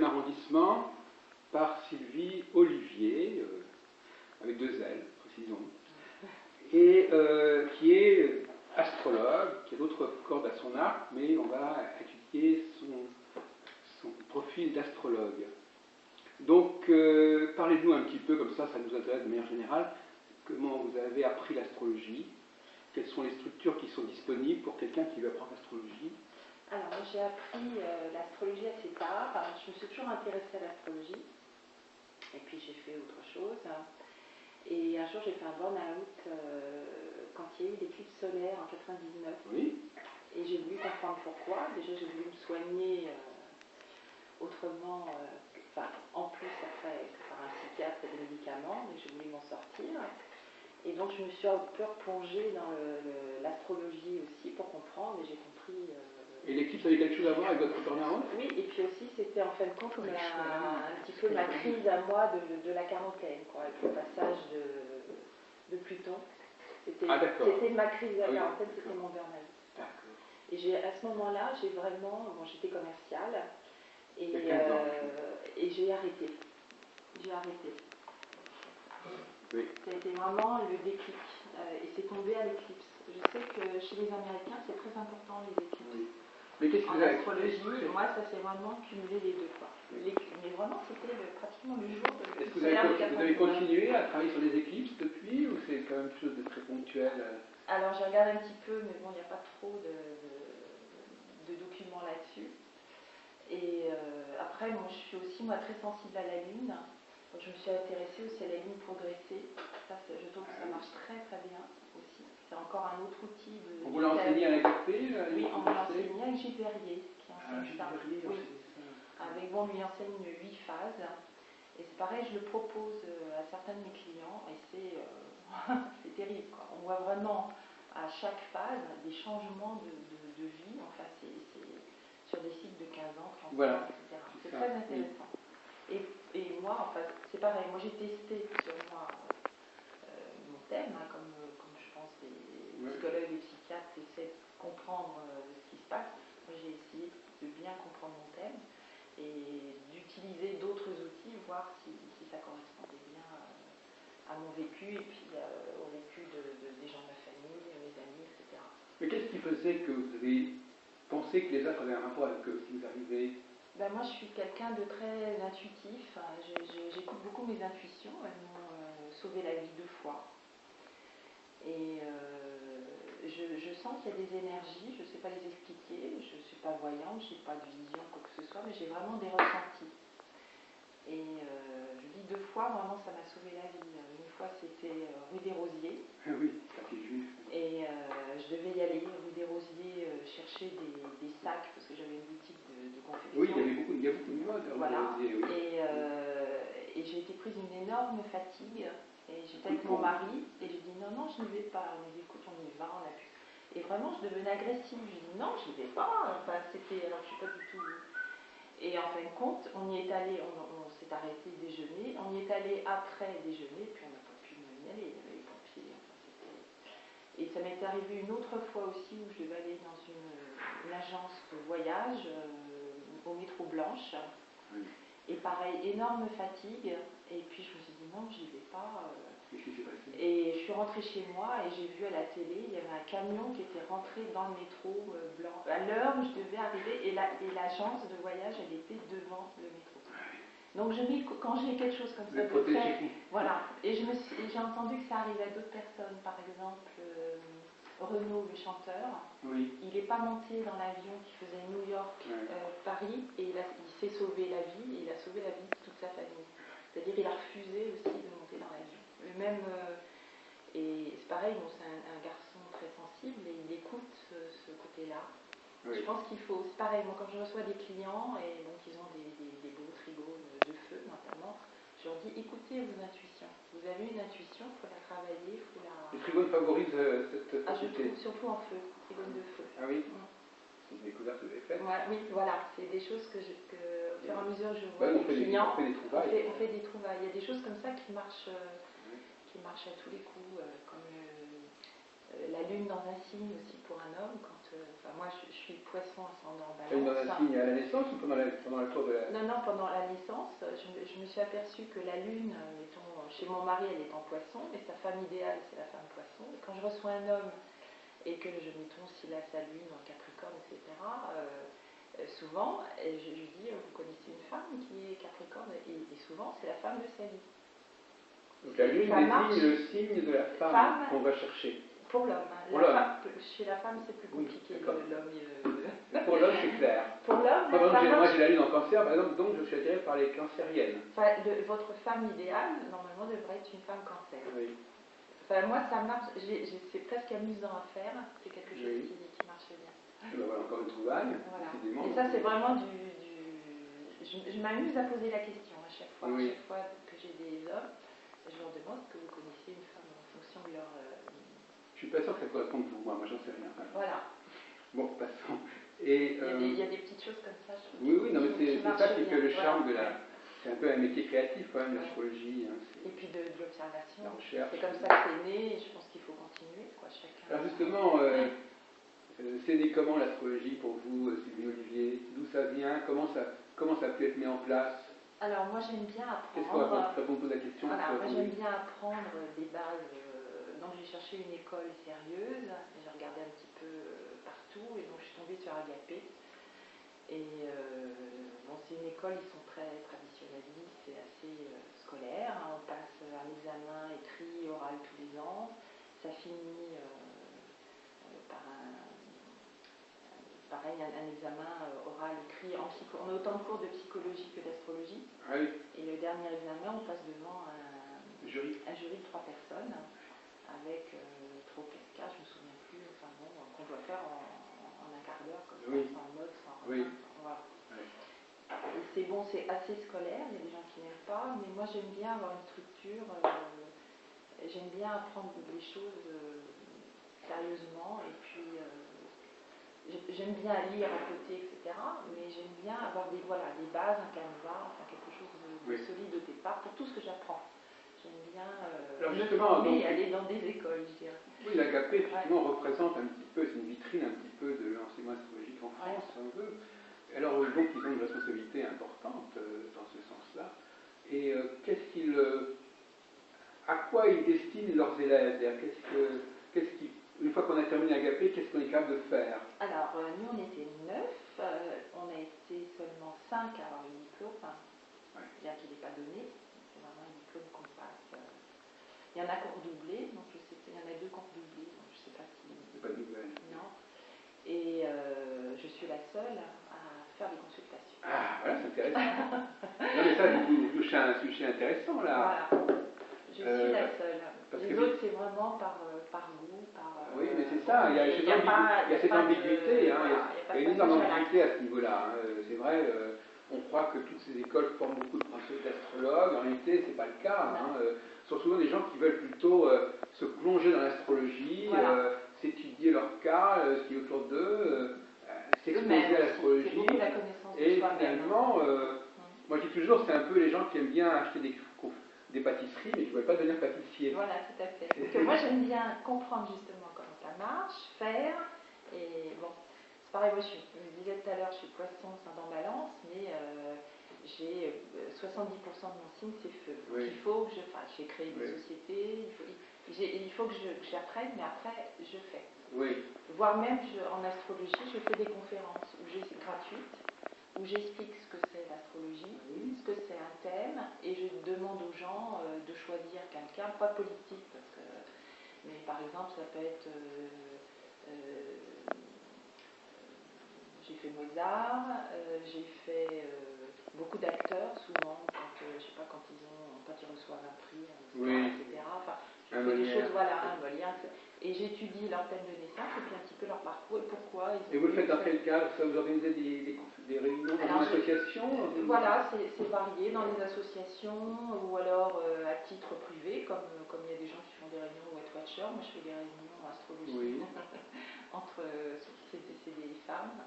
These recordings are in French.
Arrondissement par Sylvie Olivier, avec 2 L, précisons, et qui est astrologue, qui a d'autres cordes à son arc, mais on va étudier son profil d'astrologue. Donc, parlez-nous un petit peu, comme ça nous intéresse de manière générale, comment vous avez appris l'astrologie, quelles sont les structures qui sont disponibles pour quelqu'un qui veut apprendre l'astrologie. Alors, j'ai appris l'astrologie assez tard. Je me suis toujours intéressée à l'astrologie. Et puis, j'ai fait autre chose. Et un jour, j'ai fait un burn-out quand il y a eu l'éclipse solaire en 99. Oui. Et j'ai voulu comprendre pourquoi. Déjà, j'ai voulu me soigner autrement, en plus, après, par un psychiatre et des médicaments. Mais j'ai voulu m'en sortir. Et donc, je me suis un peu replongée dans l'astrologie aussi pour comprendre. Et j'ai compris... Et l'éclipse avait quelque chose à voir avec votre burn-out? Oui, et puis aussi c'était en fin de compte un petit peu ma crise à moi de la quarantaine, quoi, avec le passage de Pluton. C'était ma crise de la quarantaine, c'était mon burn-out. Et à ce moment-là, j'étais commerciale et j'ai arrêté. Oui. Ça a été vraiment le déclic et c'est tombé à l'éclipse. Je sais que chez les Américains, c'est très important les éclipses. Oui. Mais qu'est-ce que en vous avez astrologie, moi ça s'est vraiment cumulé les deux, quoi. Mais vraiment c'était pratiquement le jour de Est-ce que vous avez continué à travailler sur les éclipses depuis, ou c'est quand même quelque chose de très ponctuel? Alors j'ai regardé un petit peu, mais bon, il n'y a pas trop de documents là-dessus. Et après, moi je suis aussi très sensible à la Lune. Donc je me suis intéressée aussi à la Lune progressée. Ça, je trouve que ça marche très très bien aussi. C'est encore un autre outil de... Vous l'enseignez à la GP? Oui, on l'a enseigné avec Gilles Verrier, qui enseigne ça. Oui. Avec lui enseigne 8 phases. Et c'est pareil, je le propose à certains de mes clients et c'est terrible, quoi. On voit vraiment à chaque phase des changements de vie. Enfin, c'est sur des cycles de 15 ans, 30 ans, etc. C'est très intéressant. Et moi, c'est pareil, moi j'ai testé sur moi mon thème, comme je pense les psychologues et psychiatres essaient de comprendre ce qui se passe. Moi j'ai essayé de bien comprendre mon thème et d'utiliser d'autres outils, voir si ça correspondait bien à mon vécu et puis au vécu des gens de ma famille, mes amis, etc. Mais qu'est-ce qui faisait que vous avez pensé que les astres avaient un rapport avec ce qui vous arrivait? Moi je suis quelqu'un de très intuitif, j'écoute beaucoup mes intuitions, elles m'ont sauvé la vie 2 fois. Et je sens qu'il y a des énergies, je ne sais pas les expliquer, je ne suis pas voyante, je n'ai pas de vision, quoi que ce soit, mais j'ai vraiment des ressentis. Et je dis 2 fois, vraiment ça m'a sauvé la vie. Une fois c'était rue des Rosiers. Ah oui, quartier juif. Et je devais y aller, rue des Rosiers, chercher des sacs, parce que j'avais une boutique de confection. Oui, il y a beaucoup de mode. Voilà. Rosiers, oui. Et j'ai été prise d'une énorme fatigue. Et j'étais avec mon mari, et j'ai dit non, je n'y vais pas. On dit écoute, on y va, on a pu. Et vraiment, je devenais agressive. Je dis non, je n'y vais pas. Alors je suis pas du tout. Et en fin de compte, on y est allé, on s'est arrêté déjeuner, on y est allé après déjeuner, puis on n'a pas pu y aller, il y avait les pompiers. Et ça m'est arrivé une autre fois aussi où je devais aller dans une agence de voyage au métro Blanche. Oui. Et pareil, énorme fatigue. Et puis je me suis dit non, j'y vais pas. Qu'est-ce qui s'est passé? Et je suis rentrée chez moi et j'ai vu à la télé, il y avait un camion qui était rentré dans le métro blanc. À l'heure où je devais arriver, et l'agence de voyage, elle était devant le métro. Donc quand j'ai quelque chose comme ça de très... Voilà. Et j'ai entendu que ça arrivait à d'autres personnes. Par exemple, Renaud, le chanteur, oui. il n'est pas monté dans l'avion qui faisait New York-Paris et il s'est sauvé la vie, et il a sauvé la vie de toute sa famille. C'est-à-dire il a refusé aussi de monter dans l'avion. Lui-même, et c'est pareil, c'est un garçon très sensible et il écoute ce côté-là. Oui. Je pense qu'il faut, c'est pareil, moi quand je reçois des clients et donc ils ont des beaux trigones de feu notamment, je leur dis écoutez vos intuitions. Vous avez une intuition, il faut la travailler, il faut la... Les trigones favorisent cette je trouve surtout en feu, trigone de feu. Ah oui. C'est une découverte que vous avez faite. Oui, voilà, c'est des choses que au fur et à mesure je vois les clients, on fait des trouvailles. Il y a des choses comme ça qui marchent à tous les coups, comme La lune dans un signe aussi pour un homme. Moi, je suis poisson ascendant balance. La lune dans un signe à la naissance ou pendant la cour de la... Non, pendant la naissance, je me suis aperçue que la lune, mettons, chez mon mari, elle est en poisson, et sa femme idéale, c'est la femme poisson. Et quand je reçois un homme, et que mettons, s'il a sa lune en Capricorne, etc., souvent, je lui dis, vous connaissez une femme qui est Capricorne, et souvent, c'est la femme de sa vie. Donc la lune désigne le signe de la femme qu'on va chercher. Pour l'homme. Chez la femme, c'est plus compliqué. Oui, l'homme, pour l'homme, c'est clair. Pour l'homme, moi j'ai la lune en cancer, par exemple, donc je suis attiré par les cancériennes. Votre femme idéale, normalement, devrait être une femme cancer. Oui. Moi, ça marche, c'est presque amusant à faire, c'est quelque chose qui marche bien. Et ben voilà, encore une trouvaille. Voilà. Et ça, c'est vraiment je m'amuse à poser la question à chaque fois. Oui. À chaque fois que j'ai des hommes, je leur demande est-ce que vous connaissez une femme en fonction de leur... Je suis pas sûr que ça corresponde pour moi j'en sais rien. Voilà. Bon, passons. Et, il y a des petites choses comme ça. Oui, non, mais c'est ça qui fait le charme de la... Ouais. C'est un peu un métier créatif quand même, l'astrologie. Hein, et puis de l'observation. La recherche. C'est comme ça que c'est né, et je pense qu'il faut continuer, quoi, chacun. Alors justement, c'est né comment l'astrologie pour vous, Sylvie Olivier? D'où ça vient? Comment ça a pu être mis en place? Alors moi j'aime bien apprendre. Qu'est-ce qu'on va répondre à la question? Voilà, moi j'aime bien apprendre des bases. Donc j'ai cherché une école sérieuse, j'ai regardé un petit peu partout, et donc je suis tombée sur Agapé. Et bon, c'est une école, ils sont très traditionnalistes, c'est assez scolaire. Hein, on passe un examen écrit, oral tous les ans. Ça finit par pareil, un examen oral écrit en psycho. On a autant de cours de psychologie que d'astrologie. Ah oui. Et le dernier examen, on passe devant un jury de 3 personnes, avec 3 ou 4 cas, je ne me souviens plus, enfin bon, qu'on doit faire en un quart d'heure, comme ça, sans mode, sans rien. Voilà. Oui. Et c'est bon, c'est assez scolaire, il y a des gens qui n'aiment pas, mais moi j'aime bien avoir une structure, j'aime bien apprendre des choses sérieusement, et puis j'aime bien lire à côté, etc., mais j'aime bien avoir des bases, un canevas, enfin quelque chose de solide au départ pour tout ce que j'apprends. J'aime bien me former et aller dans des écoles, je dirais. Oui, l'Agapé, effectivement, représente un petit peu, c'est une vitrine un petit peu de l'enseignement astrologique en France, si on veut. Alors, donc, ils ont une responsabilité importante dans ce sens-là. Et à quoi ils destinent leurs élèves? Une fois qu'on a terminé Agapé, qu'est-ce qu'on est capable de faire? Alors, nous, on était 9, on a été seulement 5 à avoir le diplôme, bien qu'il n'est pas donné. C'est vraiment un diplôme qu'on passe. Il y en a qui ont redoublé, donc je sais qu'il y en a 2 qui ont redoublé, donc je ne sais pas si... C'est pas de nouvelles. Non. Et je suis la seule à faire des consultations. Ah, voilà, c'est intéressant. Non, mais ça, vous touchez un sujet intéressant, là. Voilà. Je suis la seule. Les autres, c'est vraiment par goût, oui, mais c'est ça, il y a cette ambiguïté, il y a une énorme ambiguïté à ce niveau-là. Hein. C'est vrai, on croit que toutes ces écoles forment beaucoup d'astrologues, en réalité, c'est pas le cas. Hein. Ce sont souvent des gens qui veulent plutôt se plonger dans l'astrologie, s'étudier leur cas, ce qui est autour d'eux, s'exposer à l'astrologie. Et finalement, moi je dis toujours, c'est un peu les gens qui aiment bien acheter des pâtisseries, mais qui ne veulent pas devenir pâtissiers. Voilà, tout à fait. Parce que moi, j'aime bien comprendre justement comment ça marche, faire, et bon, c'est pareil, moi, je disais tout à l'heure, je suis poisson, ascendant balance, mais j'ai 70% de mon signe, c'est feu. Donc il faut que je fasse. J'ai créé des sociétés, il faut que j'apprenne, mais après, je fais. Voire même, en astrologie, je fais des conférences gratuites, où j'explique ce que c'est l'astrologie, ce que c'est un thème, et je demande aux gens de choisir quelqu'un, pas politique, mais par exemple, ça peut être... j'ai fait Mozart, j'ai fait beaucoup d'acteurs, souvent, quand ils reçoivent un prix, etc. Enfin, je fais des choses, un Molière, et j'étudie leur thème de naissance, et puis un petit peu leur parcours, et pourquoi ils ont... Et vous le faites dans quel cadre? Ça, vous organisez des réunions dans une association? Voilà, c'est varié dans les associations, ou alors à titre privé, comme il y a des gens qui font des réunions Weight Watchers. Moi, je fais des réunions astrologie c'est des femmes.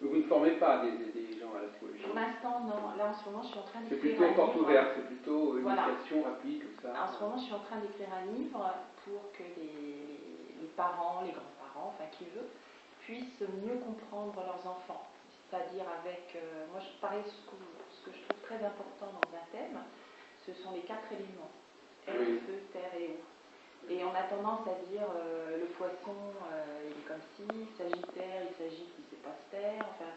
Mais vous ne formez pas des gens à l'astrologie? Pour l'instant, non. Là, en ce moment, je suis en train d'écrire un livre. C'est plutôt porte ouverte, c'est plutôt une initiation rapide, comme ça. En ce moment, je suis en train d'écrire un livre pour que les parents, les grands-parents, enfin qui veut, puissent mieux comprendre leurs enfants. C'est-à-dire avec, moi je pareil, ce que je trouve très important dans un thème, ce sont les 4 éléments, air, feu, terre et eau. Et on a tendance à dire le poisson, il est comme ci, Sagittaire, il s'agit qu'il ne sait pas se taire, enfin,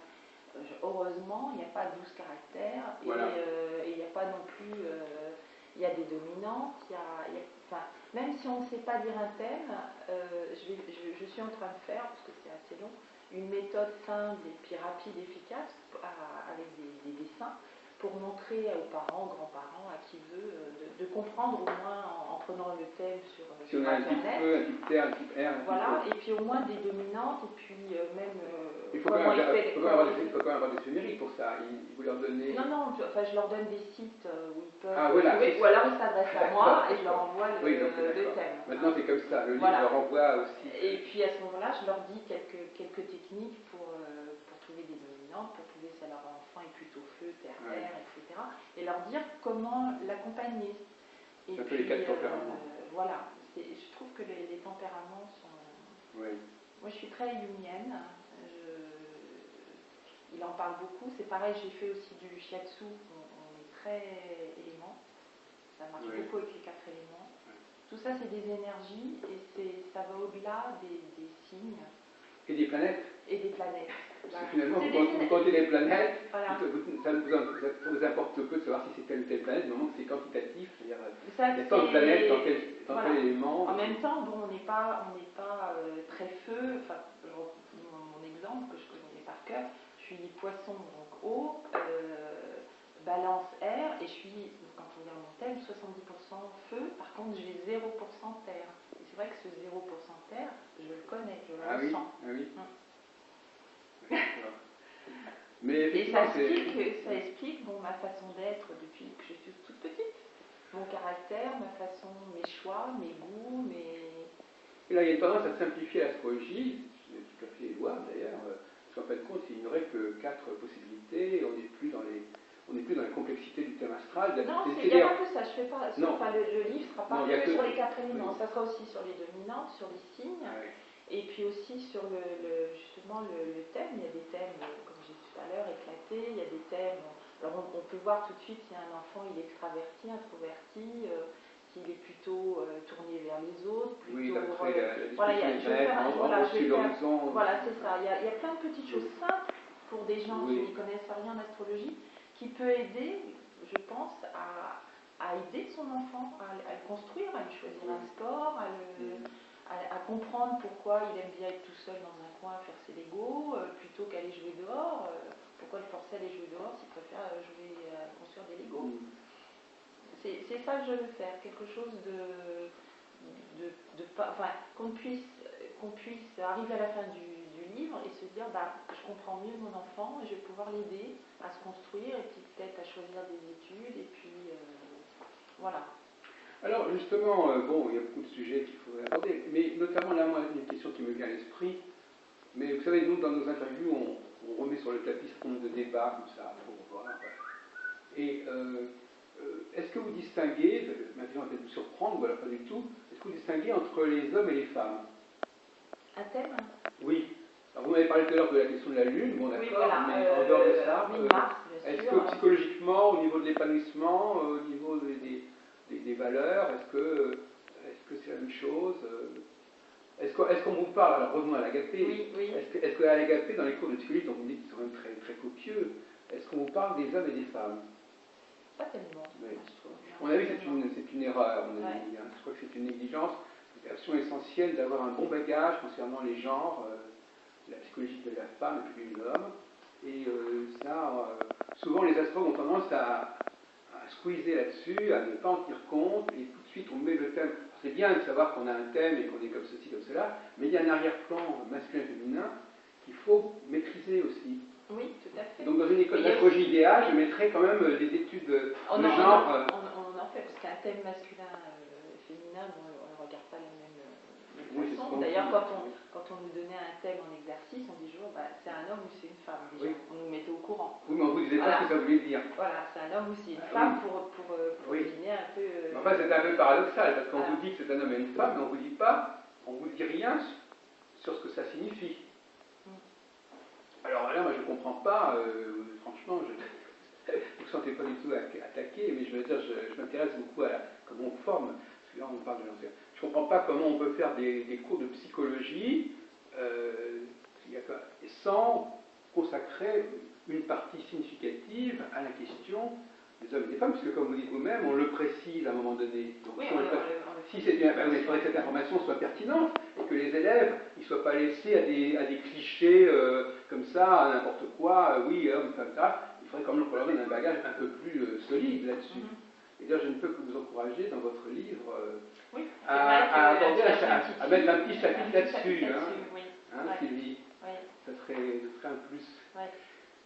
heureusement, il n'y a pas 12 caractères, voilà. et il n'y a pas non plus, il y a des dominantes, enfin, même si on ne sait pas dire un thème, je suis en train de faire, parce que c'est assez long, une méthode simple et puis rapide, efficace, avec des dessins, pour montrer aux parents, aux grands-parents, à qui veut, de comprendre au moins en prenant le thème sur Internet. Un type terre, un type air. Voilà, et puis au moins des dominantes, et puis même. Il faut quand même avoir des numériques pour ça. Vous leur donnez. Non, je leur donne des sites où ils peuvent. Voilà, trouver, ou alors ils s'adressent à moi et je leur envoie le thème. Maintenant c'est comme ça, le livre leur envoie aussi. Et puis à ce moment-là, je leur dis quelques techniques pour trouver des dominantes, pour trouver si leur enfant est plutôt feu, terre, air, etc. Et leur dire comment l'accompagner. Et un peu les 4 tempéraments. Voilà, je trouve que les tempéraments sont. Oui. Moi je suis très jungienne. Il en parle beaucoup. C'est pareil, j'ai fait aussi du shiatsu. On est très éléments. Ça marche beaucoup avec les 4 éléments. Tout ça, c'est des énergies et ça va au-delà des signes. Et des planètes. Et des planètes. Parce que finalement, vous comptez les planètes, ça vous importe peu de savoir si c'est telle ou telle planète, du moment que c'est quantitatif, c'est-à-dire il y a tant de planètes dans quel élément. En même temps, bon, on n'est pas très feu. Enfin, mon exemple que je connais par cœur, je suis poisson, donc eau, balance air, et je suis, quand on regarde mon thème, 70% feu, par contre j'ai 0% terre. Et c'est vrai que ce 0% terre, je le connais, je le ressens. Mais et ça explique ma façon d'être depuis que je suis toute petite. Mon caractère, ma façon, mes choix, mes goûts, Et là, il y a une tendance à simplifier l'astrologie, c'est tout à fait louable d'ailleurs, parce qu'en fin de compte, il n'y aurait que 4 possibilités, on n'est plus dans la complexité du thème astral. Non, il n'y a pas que ça, je fais pas. Enfin, le livre ne sera pas que sur les 4 éléments, ça sera aussi sur les dominantes, sur les signes, et puis aussi sur justement le thème. Il y a des thèmes, comme j'ai dit tout à l'heure, éclatés, il y a des thèmes. Alors on peut voir tout de suite si un enfant il est extraverti, introverti, s'il est plutôt tourné vers les autres, plutôt. Voilà, c'est ça. Il y a plein de petites choses simples pour des gens qui n'y connaissent rien en astrologie, qui peut aider, je pense, à aider son enfant, à le construire, à lui choisir un sport, à comprendre pourquoi il aime bien être tout seul dans un coin, faire ses Legos, plutôt qu'aller jouer dehors. Pourquoi le forcer à aller jouer dehors s'il préfère construire des Legos. C'est ça que je veux faire, quelque chose qu'on puisse arriver à la fin du livre et se dire, je comprends mieux mon enfant, et je vais pouvoir l'aider à se construire, et puis peut-être à choisir des études, et puis voilà. Alors justement, il y a beaucoup de sujets qu'il faudrait aborder, mais notamment là, moi, une question qui me vient à l'esprit, mais vous savez, nous, dans nos interviews, on remet sur le tapis ce nombre de débats, comme ça, pour voir. Et est-ce que vous distinguez, ma question va peut-être vous surprendre, ou alors pas du tout, est-ce que vous distinguez entre les hommes et les femmes? Un thème? Oui. Alors vous m'avez parlé tout à l'heure de la question de la Lune, bon d'accord, voilà, mais en dehors de ça, est-ce que psychologiquement, au niveau de l'épanouissement, au niveau des valeurs, est-ce que c'est la même chose? Est-ce qu'on vous parle, alors revenons à l'agapé, oui. Est-ce qu'à l'agapé, dans les cours de psychologie, dont vous dites qu'ils sont même très, très copieux, est-ce qu'on vous parle des hommes et des femmes? Pas tellement. Oui. On a vu que c'est une erreur, je crois que c'est une négligence. C'est absolument essentiel d'avoir un bon bagage concernant les genres, la psychologie de la femme et puis de l'homme. Et souvent les astrologues ont tendance à squeezer là-dessus, à ne pas en tenir compte, et tout de suite on met le thème. C'est bien de savoir qu'on a un thème et qu'on est comme ceci, comme cela, mais il y a un arrière-plan masculin-féminin qu'il faut maîtriser aussi. Oui, tout à fait. Donc dans une école d'astrologie idéale, je mettrais quand même des études de genre. On en fait, parce qu'un thème masculin-féminin, on ne regarde pas la même façon. D'ailleurs, quand on nous donnait un thème en exercice, on dit toujours, c'est un homme ou c'est une femme. Déjà. On nous mettait au courant. Oui, mais on ne vous disait pas ce que ça voulait dire. Voilà, c'est un homme ou c'est une femme pour deviner un peu. Enfin, c'est un peu paradoxal, parce qu'on vous dit que c'est un homme et une femme, mais on ne vous dit pas on ne vous dit rien sur ce que ça signifie. Alors là, moi je ne comprends pas, franchement, vous ne vous sentez pas du tout attaqué, mais je veux dire, je m'intéresse beaucoup à comment on forme, parce que là on parle de l'enseignement. Je ne comprends pas comment on peut faire des cours de psychologie sans consacrer une partie significative à la question des hommes et des femmes, puisque comme vous dites vous-même, on le précise à un moment donné. Donc, oui, si c'est bien, il faudrait que cette information soit pertinente et que les élèves ne soient pas laissés à des clichés comme ça, à n'importe quoi, oui, homme, femme, ça. Il faudrait quand même qu'on leur donne un bagage un peu plus solide là-dessus. Et d'ailleurs, je ne peux que vous encourager dans votre livre à mettre un petit chapitre là-dessus, Sylvie. Oui. Ça serait un plus. Oui.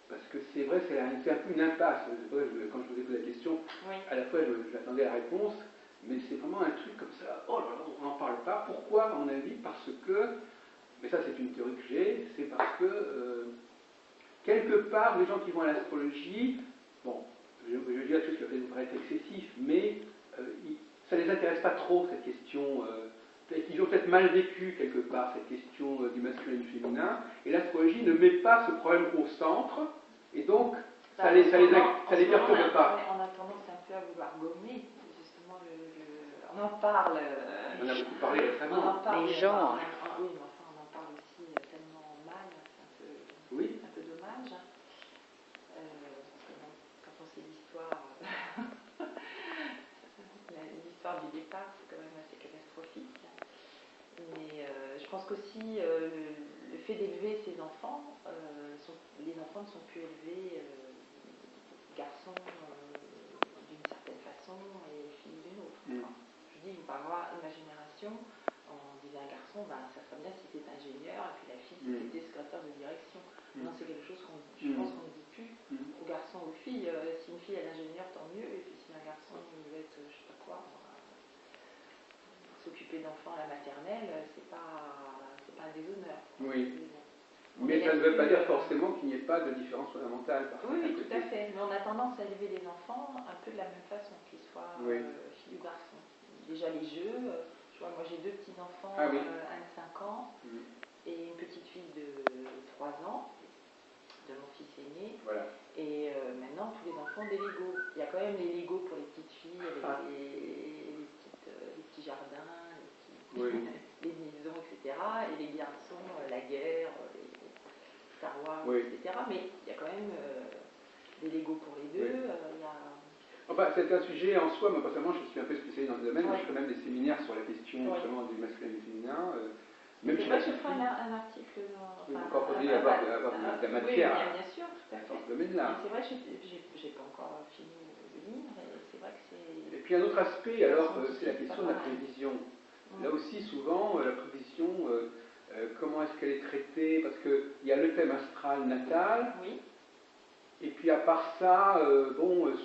Parce que c'est vrai, c'est un peu une impasse. Quand je vous ai posé la question, à la fois j'attendais la réponse, mais c'est vraiment un truc comme ça. Oh là là, on n'en parle pas. Pourquoi, à mon avis? Parce que, mais ça c'est une théorie que j'ai, c'est parce que quelque part, les gens qui vont à l'astrologie, bon, je dis quelque chose qui va peut-être vous paraître excessif, mais ça ne les intéresse pas trop cette question. Ils ont peut-être mal vécu quelque part cette question du masculin et du féminin, et l'astrologie ne met pas ce problème au centre, et donc ça les perturbe pas. On a tendance un peu à vouloir gommer, justement, on en parle. On a beaucoup parlé récemment. On en parle, les genres. Oui, mais enfin, on en parle aussi tellement mal, c'est un peu dommage. Parce que bon, quand on sait l'histoire, l'histoire du départ, c'est quand même assez catastrophique. Mais je pense qu'aussi le fait d'élever ces enfants, les enfants ne sont plus élevés garçons d'une certaine façon et filles d'une autre. Enfin, je dis, par moi, ma génération, on disait un garçon, ben, ça serait bien si c'était ingénieur, et puis la fille si c'était secrétaire de direction. Non, c'est quelque chose je pense qu'on ne dit plus aux garçons, aux filles. Si une fille est ingénieure, tant mieux, et puis si un garçon veut être, je sais pas quoi, s'occuper d'enfants à la maternelle, c'est pas un déshonneur. Oui. Mais ça ne veut pas dire forcément qu'il n'y ait pas de différence fondamentale. Oui, tout à fait. Mais on a tendance à élever les enfants un peu de la même façon, qu'ils soient filles ou garçons. Déjà les jeux, moi j'ai 2 petits-enfants, un de 5 ans et une petite fille de 3 ans, de mon fils aîné. Voilà. Et maintenant, tous les enfants ont des Legos. Il y a quand même les Legos pour les petites filles, avec les petits jardins, les maisons, etc. Et les garçons, la guerre, les Star Wars, etc. Mais il y a quand même des Legos pour les deux. Enfin, c'est un sujet en soi. Moi, personnellement, je suis un peu spécialisé dans ce domaine. Je fais même des séminaires sur la question justement du masculin et du féminin. Même c'est vrai que je ferai un article dans... encore faudrait avoir de la matière bien sûr, tout à fait. dans ce domaine-là. C'est vrai que j'ai pas encore fini le livre, et c'est vrai que c'est... Et puis un autre aspect, alors, c'est la question de la prévision. Là aussi, souvent, la prévision, comment est-ce qu'elle est traitée? Parce qu'il y a le thème astral natal. Oui. Et puis à part ça,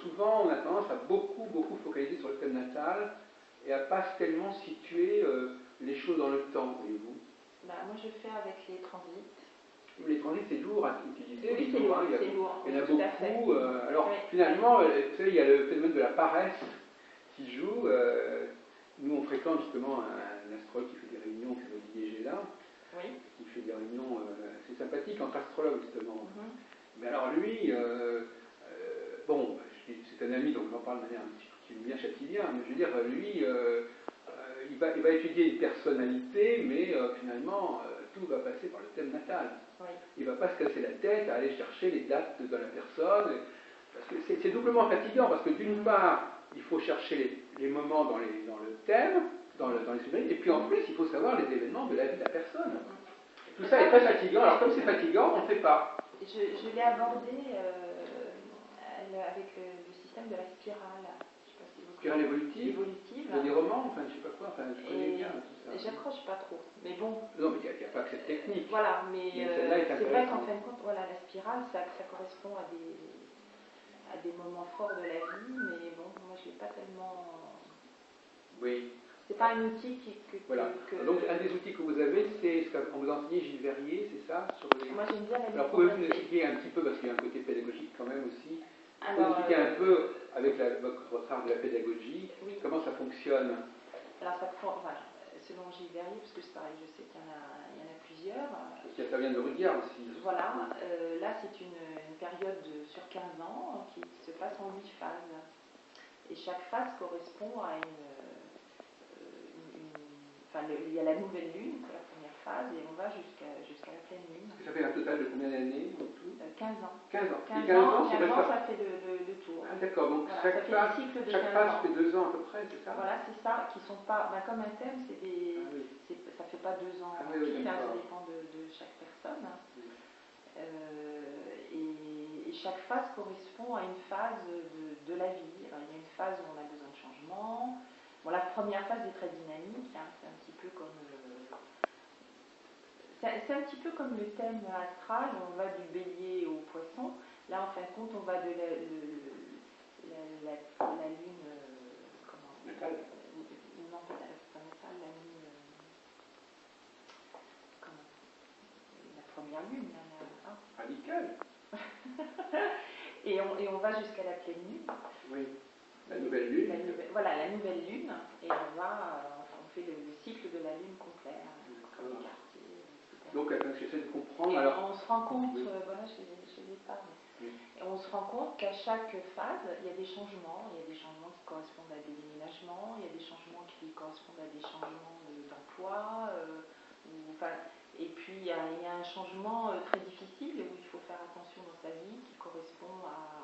souvent on a tendance à beaucoup focaliser sur le thème natal et à pas tellement situer les choses dans le temps, voyez-vous. Moi je fais avec les transits. Les transits c'est lourd à utiliser. Oui, c'est lourd, c'est lourd. Il y en a beaucoup. Alors finalement, vous savez, il y a le phénomène de la paresse qui joue. Nous on fréquente justement un astrologue qui fait des réunions, qui s'appelle Didier Gélin, qui fait des réunions assez sympathiques entre astrologues justement. Mais alors lui, c'est un ami, donc j'en parle de manière un petit peu bien châtillien, mais je veux dire, lui, il va étudier une personnalité, mais finalement, tout va passer par le thème natal. Il ne va pas se casser la tête à aller chercher les dates de la personne, parce que c'est doublement fatigant, parce que d'une part, il faut chercher les moments dans le thème, dans les sujets, et puis en plus, il faut savoir les événements de la vie de la personne. Tout ça est très fatigant, alors comme c'est fatigant, on ne fait pas. Je l'ai abordé avec le système de la spirale. Je sais pas si vous spirale évolutive. Il y a des romans, je ne sais pas quoi, je connais bien tout ça. J'accroche pas trop, mais bon. Non, mais il n'y a pas que cette technique. Voilà, mais c'est vrai qu'en fin de compte, la spirale, ça correspond à des moments forts de la vie, mais bon, moi je ne l'ai pas tellement. Oui. C'est pas un outil Voilà. Donc, un des outils que vous avez, c'est ce qu'on vous enseignez Gilles Verrier, c'est ça sur les... Moi, j'aime bien la Alors, pouvez-vous nous expliquer un petit peu, parce qu'il y a un côté pédagogique quand même aussi, vous expliquer un peu, avec votre art de la pédagogie, comment ça fonctionne? Alors, selon Gilles Verrier, parce que c'est pareil, je sais qu'il y en a plusieurs. Parce qu'il y a Fabien de Rudyard aussi. Voilà, là c'est une période sur 15 ans qui se passe en 8 phases. Et chaque phase correspond à enfin, il y a la nouvelle lune, c'est la première phase, et on va jusqu'à la pleine lune. Ça fait un total de combien d'années en tout? 15 ans. 15 ans. 15 et 15 ans, ça fait le tour. Ah d'accord, donc voilà, chaque phase fait 2 ans à peu près, c'est ça? Voilà, c'est ça, qui sont pas, comme un thème, c'est des, ah, oui. ça fait pas 2 ans, oui, là, ça dépend de chaque personne. Oui. Et chaque phase correspond à une phase de la vie. Alors, il y a une phase où on a besoin de changement. Bon, la première phase est très dynamique, hein, c'est un petit peu comme c'est un petit peu comme le thème astral, on va du bélier au poisson. Là, en fin de compte, on va de la lune. Comment natale. Non, pas natale, la lune. Comment la première lune, là. Radicale. et on va jusqu'à la pleine lune. Oui. La nouvelle lune. Voilà, la nouvelle lune. Et on fait le cycle de la lune complet. Donc, j'essaie de comprendre. Et alors, on se rend compte, voilà, je l'ai pas. Et on se rend compte qu'à chaque phase, il y a des changements. Il y a des changements qui correspondent à des déménagements, il y a des changements qui correspondent à des changements d'emploi. Et puis il y a un changement très difficile où il faut faire attention dans sa vie, qui correspond à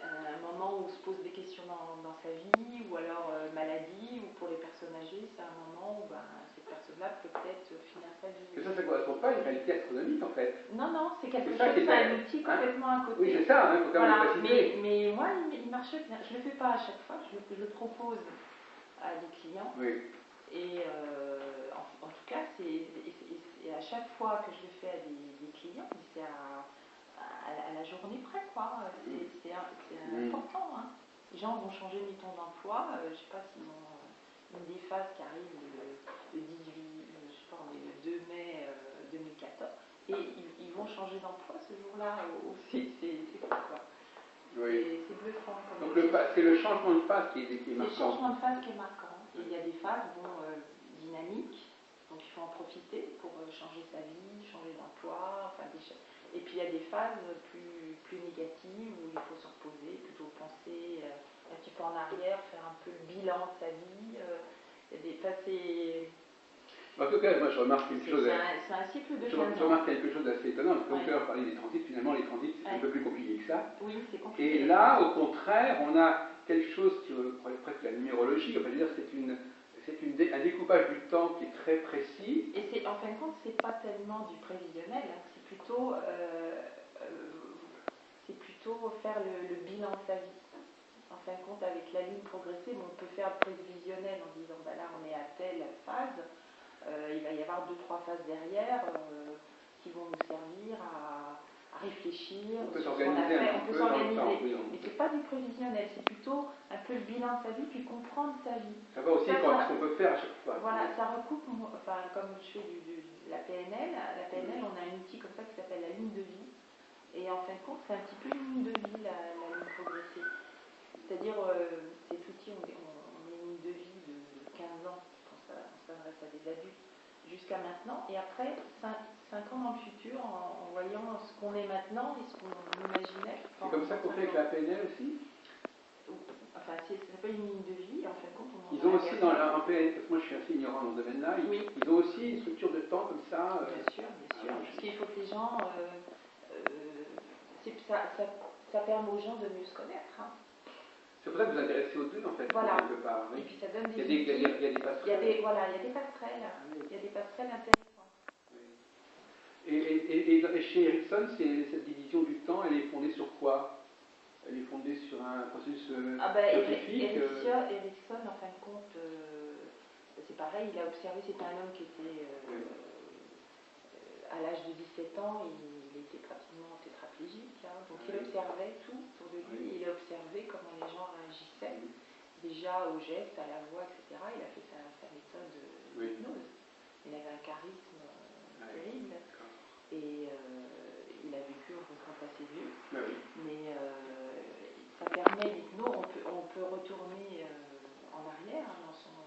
un moment où on se pose des questions dans sa vie, ou alors maladie, ou pour les personnes âgées, c'est un moment où cette personne-là peut peut-être finir sa vie. Mais ça ne correspond pas à une réalité astronomique en fait. Non, c'est quelque chose, c'est un outil complètement à côté. Oui, c'est ça, il faut quand même le préciser. Mais moi, il marche bien. Je ne le fais pas à chaque fois, je le propose à des clients. Oui. Et en tout cas, c'est à chaque fois que je le fais à des clients, c'est à la journée près, quoi. C'est important. Hein. Les gens vont changer de ton d'emploi. Je ne sais pas s'ils ont une des phases qui arrive le 18, je sais pas, le 2 mai 2014, et ils vont changer d'emploi ce jour-là. C'est quoi. Oui. C'est bluffant. Donc c'est le changement de phase qui est marquant. C'est le changement de phase qui est marquant. Et il y a des phases dynamiques, donc il faut en profiter pour changer sa vie, changer d'emploi, et puis il y a des phases plus négatives où il faut se reposer, plutôt penser un petit peu en arrière, faire un peu le bilan de sa vie. Il y a des phases. En tout cas, moi je remarque quelque chose. C'est un cycle de 15 ans. Je remarque quelque chose d'assez étonnant, parce qu'on peut parler des transits, finalement les transits c'est un peu plus compliqué que ça. Oui, c'est compliqué. Et là, au contraire, on a quelque chose qui est presque la numérologie, on va dire c'est un découpage du temps qui est très précis. Et en fin de compte, c'est pas tellement du prévisionnel, hein, c'est plutôt faire le bilan de sa vie. En fin de compte, avec la ligne progressive, on peut faire le prévisionnel en disant là on est à telle phase, il va y avoir 2-3 phases derrière qui vont nous servir à réfléchir. On peut s'organiser un peu dans le temps. Oui, mais c'est pas du prévisionnel, c'est plutôt un peu le bilan de sa vie, puis comprendre sa vie. Savoir aussi ce qu'on peut faire à chaque fois. Voilà, ça recoupe, comme je fais de la PNL, on a un outil comme ça qui s'appelle la ligne de vie. Et en fin de compte, c'est un petit peu une ligne de vie, la ligne progressive. C'est-à-dire, cet outil, on met une ligne de vie de 15 ans, quand ça s'adresse à des adultes, jusqu'à maintenant, et après 5 ans dans le futur, en voyant ce qu'on est maintenant et ce qu'on imaginait. C'est comme ça qu'on fait avec la PNL aussi? Enfin, ça s'appelle une ligne de vie, en fin de compte, ils ont aussi en PNL, parce que moi je suis assez ignorant dans ce domaine-là, ils ont aussi une structure de temps comme ça. Bien sûr. Parce qu'il faut que les gens. Ça permet aux gens de mieux se connaître. Hein. C'est pour ça que vous intéressez aux deux, en fait, voilà. quelque part. Oui. Et puis ça donne des il y a des passerelles. Il y a des passerelles. Il y a des passerelles intéressantes. Oui. Et chez Erickson, cette division du temps, elle est fondée sur quoi? Elle est fondée sur un processus scientifique. Erickson, en fin de compte, c'est pareil, il a observé, c'était un homme qui était à l'âge de 17 ans, il était pratiquement tétraplégique, hein, donc il observait tout autour de lui, il a observé comment les gens réagissaient, déjà aux gestes, à la voix, etc. Il a fait sa méthode d'hypnose. Il avait un charisme terrible, et il a vécu en rencontre assez vieux, mais ça permet l'hypnose, on peut retourner en arrière dans son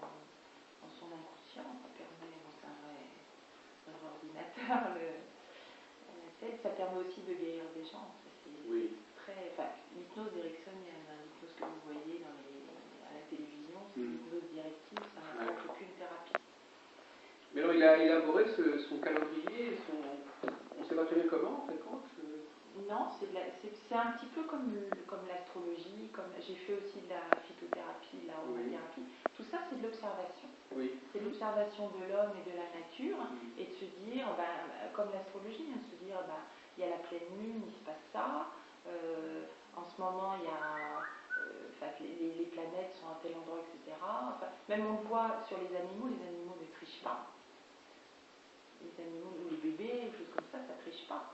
inconscient, ça permet, c'est un vrai ordinateur, la tête, ça permet aussi de guérir des gens. Oui. L'hypnose ericksonienne, l'hypnose que vous voyez à la télévision, c'est l'hypnose directive, ça n'apporte aucune thérapie. Mais alors il a élaboré son calendrier, on ne sait pas très bien comment, en fait, Non, c'est un petit peu comme l'astrologie, j'ai fait aussi de la phytothérapie, de l'aromathérapie. Tout ça, c'est de l'observation. Oui. C'est l'observation de l'homme et de la nature, et de se dire, comme l'astrologie, de se dire, il y a la pleine lune, il se passe ça. En ce moment, il y a, les planètes sont à tel endroit, etc. Même on le voit sur les animaux ne trichent pas. Les animaux ou les bébés, des choses comme ça triche pas.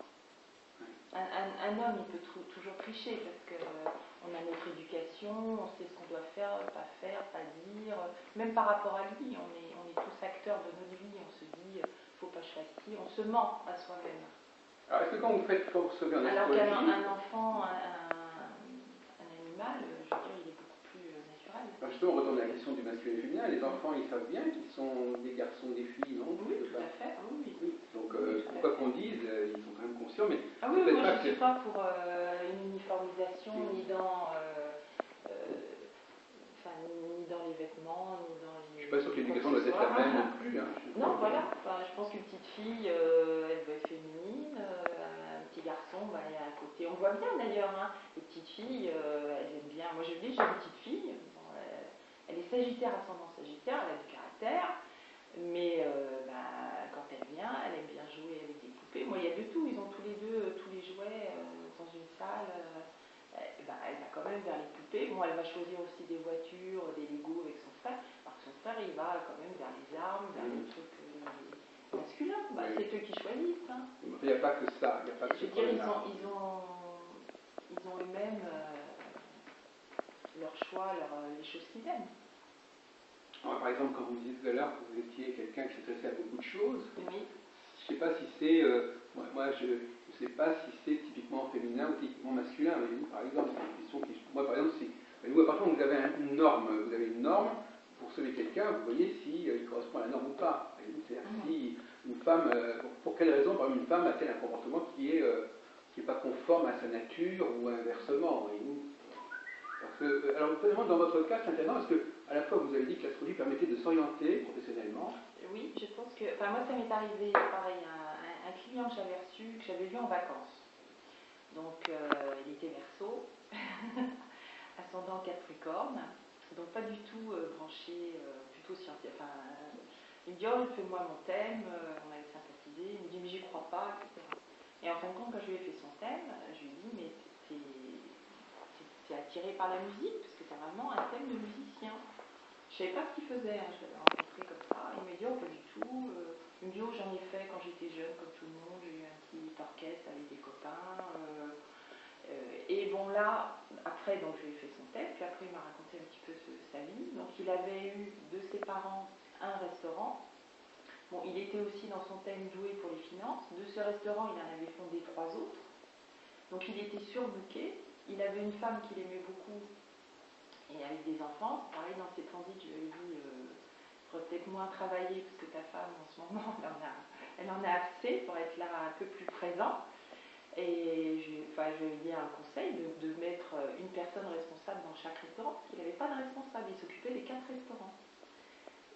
Un homme, il peut toujours tricher parce qu'on a notre éducation, on sait ce qu'on doit faire, pas dire. Même par rapport à lui, on est tous acteurs de notre vie. On se dit, faut pas choisir, on se ment à soi-même. Alors, est-ce que quand vous recevez un alors qu'un enfant, un animal, je veux dire, il est beaucoup plus naturel. Alors justement, on retourne à la question du masculin et du féminin. Les enfants, ils savent bien qu'ils sont des garçons, des filles, non? Oui, tout à fait. Oui. Donc, pourquoi qu'on dise, ils sont quand même conscients, mais... oui, moi je ne suis pas pour une uniformisation, ni dans les vêtements, ni dans les... Je ne suis pas sûr que l'éducation doit être la même non plus. Non, voilà. Je pense qu'une petite fille, elle doit être féminine, un petit garçon, il y a un côté... On voit bien d'ailleurs, les petites filles, elles aiment bien... Moi j'ai une petite fille, elle est sagittaire, ascendant sagittaire, elle a du caractère, mais quand elle vient, elle aime bien jouer avec des poupées. Moi, il y a de tout. Ils ont tous les deux tous les jouets dans une salle. Elle va quand même vers les poupées. Bon, elle va choisir aussi des voitures, des Lego avec son frère. Alors que son frère, il va quand même vers les armes, vers les trucs masculins. C'est eux qui choisissent. Il n'y a pas que ça. Il y a pas que je veux dire, ils ont eux-mêmes leur choix, les choses qu'ils aiment. Par exemple, quand vous disiez tout à l'heure que vous étiez quelqu'un qui s'intéressait à beaucoup de choses, oui. Je ne sais pas si c'est, je sais pas si c'est typiquement féminin ou typiquement masculin. Mais vous, par exemple, c'est une question qui, moi, par exemple, si vous, à partir du moment où vous avez une norme pour sauver quelqu'un, vous voyez si il correspond à la norme ou pas. C'est-à-dire si une femme, pour quelle raison, par exemple, une femme a-t-elle un comportement qui est pas conforme à sa nature ou inversement, voyez-vous. Parce que, alors, dans votre cas, c'est intéressant parce que, à la fois, vous avez dit que l'astrologie permettait de s'orienter professionnellement. Oui, je pense que... moi, ça m'est arrivé, pareil, un client que j'avais reçu, que j'avais vu en vacances. Donc, il était Verseau, ascendant Capricorne, donc pas du tout branché, plutôt scientifique. Il me dit, oh, fais-moi mon thème, on avait sympathisé. Il me dit, mais j'y crois pas, etc. Et en fin de compte, quand je lui ai fait son thème, je lui ai dit, mais c'est attiré par la musique, parce que c'est vraiment un thème de musicien. Je ne savais pas ce qu'il faisait, je l'avais rencontré comme ça. Il m'a dit, oh, pas du tout. Il me dit, oh, j'en ai fait quand j'étais jeune, comme tout le monde. J'ai eu un petit orchestre avec des copains. Et bon, là, après, donc, je lui ai fait son thème. Puis après, il m'a raconté un petit peu sa vie. Donc, il avait eu de ses parents un restaurant. Bon, il était aussi dans son thème doué pour les finances. De ce restaurant, il en avait fondé 3 autres. Donc, il était surbooké. Il avait une femme qu'il aimait beaucoup. Et avec des enfants, pareil, dans ses transits, je lui ai dit, il faudrait peut-être moins travailler parce que ta femme, en ce moment, elle en a assez pour être là un peu plus présent. Et je lui ai dit un conseil de mettre une personne responsable dans chaque restaurant, parce qu'il n'avait pas de responsable, il s'occupait des 4 restaurants.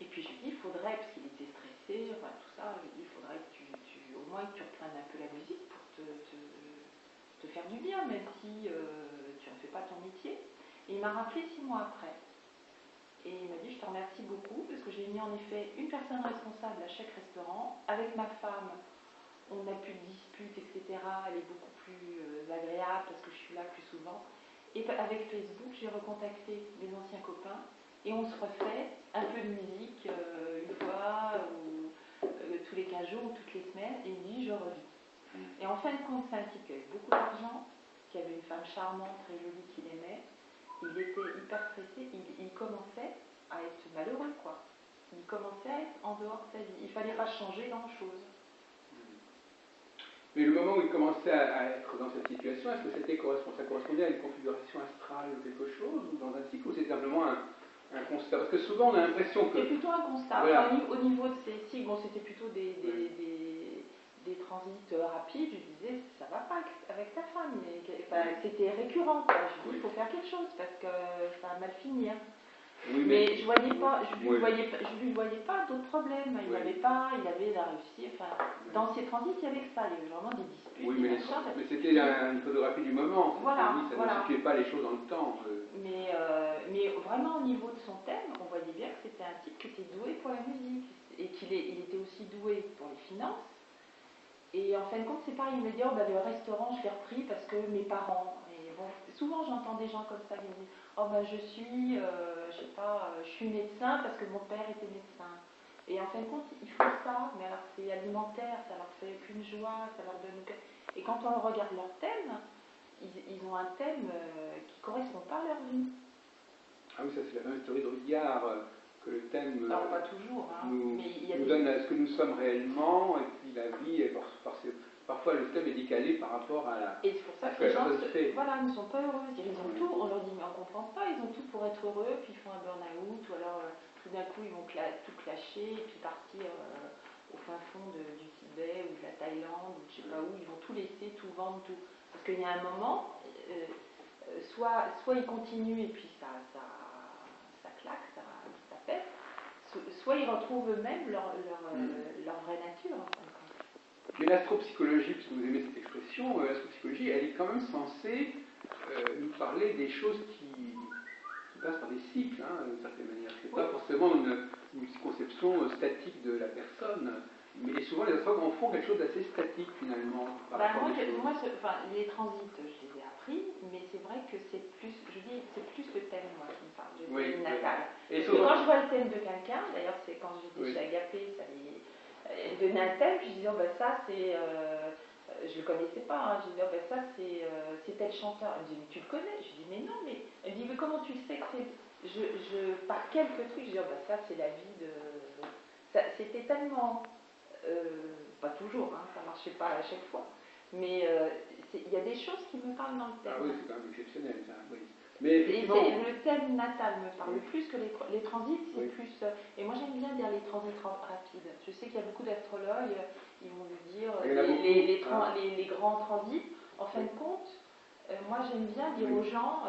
Et puis je lui ai dit, il faudrait, parce qu'il était stressé, tout ça, je lui ai dit, il faudrait que au moins que tu reprennes un peu la musique pour te faire du bien, même si tu ne fais pas ton métier. Et il m'a rappelé 6 mois après. Et il m'a dit, je te remercie beaucoup, parce que j'ai mis en effet une personne responsable à chaque restaurant. Avec ma femme, on n'a plus de disputes, etc. Elle est beaucoup plus agréable, parce que je suis là plus souvent. Et avec Facebook, j'ai recontacté des anciens copains, et on se refait un peu de musique, une fois, ou tous les 15 jours, ou toutes les semaines, et il me dit, je revis. Et en fin de compte, c'est un type qui avait beaucoup d'argent, qui avait une femme charmante, très jolie, qu'il aimait. Il était hyper stressé, il commençait à être malheureux, quoi. Il commençait à être en dehors de sa vie. Il ne fallait pas changer grand-chose. Mais le moment où il commençait à être dans cette situation, est-ce que ça correspondait à une configuration astrale ou quelque chose, ou dans un cycle, ou c'était simplement Un constat, parce que souvent on a l'impression que... C'est plutôt un constat. Voilà. Enfin, au niveau de ces sigles, bon, c'était plutôt des transits rapides. Je disais, ça va pas avec ta femme. Enfin, c'était récurrent. Quoi. Je dis, il faut faire quelque chose parce que ça va mal finir. Oui, mais je voyais pas, je lui voyais pas d'autres problèmes. Il avait la réussite. Enfin, dans ces transits, il y avait que ça. Il y avait vraiment des disputes. Oui, mais c'était une photographie du moment. Voilà, ça ne situait pas les choses dans le temps. Mais vraiment au niveau de son thème, on voyait bien que c'était un type qui était doué pour la musique et qu'il était aussi doué pour les finances. Et en fin de compte, c'est pareil, il me dit, oh, bah, le restaurant, je l'ai repris parce que mes parents. Et bon, souvent, j'entends des gens comme ça qui me disent, oh, bah, je suis médecin parce que mon père était médecin. Et en fin de compte, ils font ça, mais alors c'est alimentaire, ça leur fait aucune joie, ça leur donne. Et quand on regarde leur thème, ils ont un thème qui ne correspond pas à leur vie. Ah oui, ça c'est la même théorie de Rudyard, que le thème alors pas toujours, hein, nous mais donne ce que nous sommes réellement, et puis la vie, parfois le thème est décalé par rapport à la... Et c'est pour ça que les gens ne sont pas heureux. Ils ont tout, on leur dit mais on ne comprend pas, ils ont tout pour être heureux, puis ils font un burn-out, ou alors tout d'un coup ils vont tout clasher, et puis partir au fin fond du Tibet, ou de la Thaïlande, ou je ne sais pas où, ils vont tout laisser, tout vendre, tout. Parce qu'il y a un moment, soit ils continuent, et puis ça claque, ça pète, soit ils retrouvent eux-mêmes leur vraie nature. En fin de compte. Mais l'astropsychologie, puisque vous aimez cette expression, l'astropsychologie, elle est quand même censée nous parler des choses qui passent par des cycles, d'une certaine manière. C'est pas forcément une conception statique de la personne, mais souvent les astrologues en font quelque chose d'assez statique finalement. Les transits, je les ai appris, mais c'est vrai que c'est plus le thème moi qui me parle, le thème natal. Et quand je vois le thème de quelqu'un, d'ailleurs c'est quand j'étais chez Agapé, ça donnait un thème, je disais, oh ben ça c'est, je le connaissais pas, hein. Je disais, oh ben ça c'est tel chanteur. Elle me dit, mais tu le connais? Je dis, mais non, mais elle me dit, mais comment tu le sais que c'est, par quelques trucs, je dis, oh ben ça c'est la vie de, c'était tellement, pas toujours, hein, ça marchait pas à chaque fois, mais il y a des choses qui me parlent dans le thème. Ah oui, c'est quand même exceptionnel ça, oui. Mais le thème natal me parle plus que les transits, c'est plus. Et moi j'aime bien dire les transits rapides. Je sais qu'il y a beaucoup d'astrologues, ils vont vous dire les grands transits. En fin de compte, moi j'aime bien dire aux gens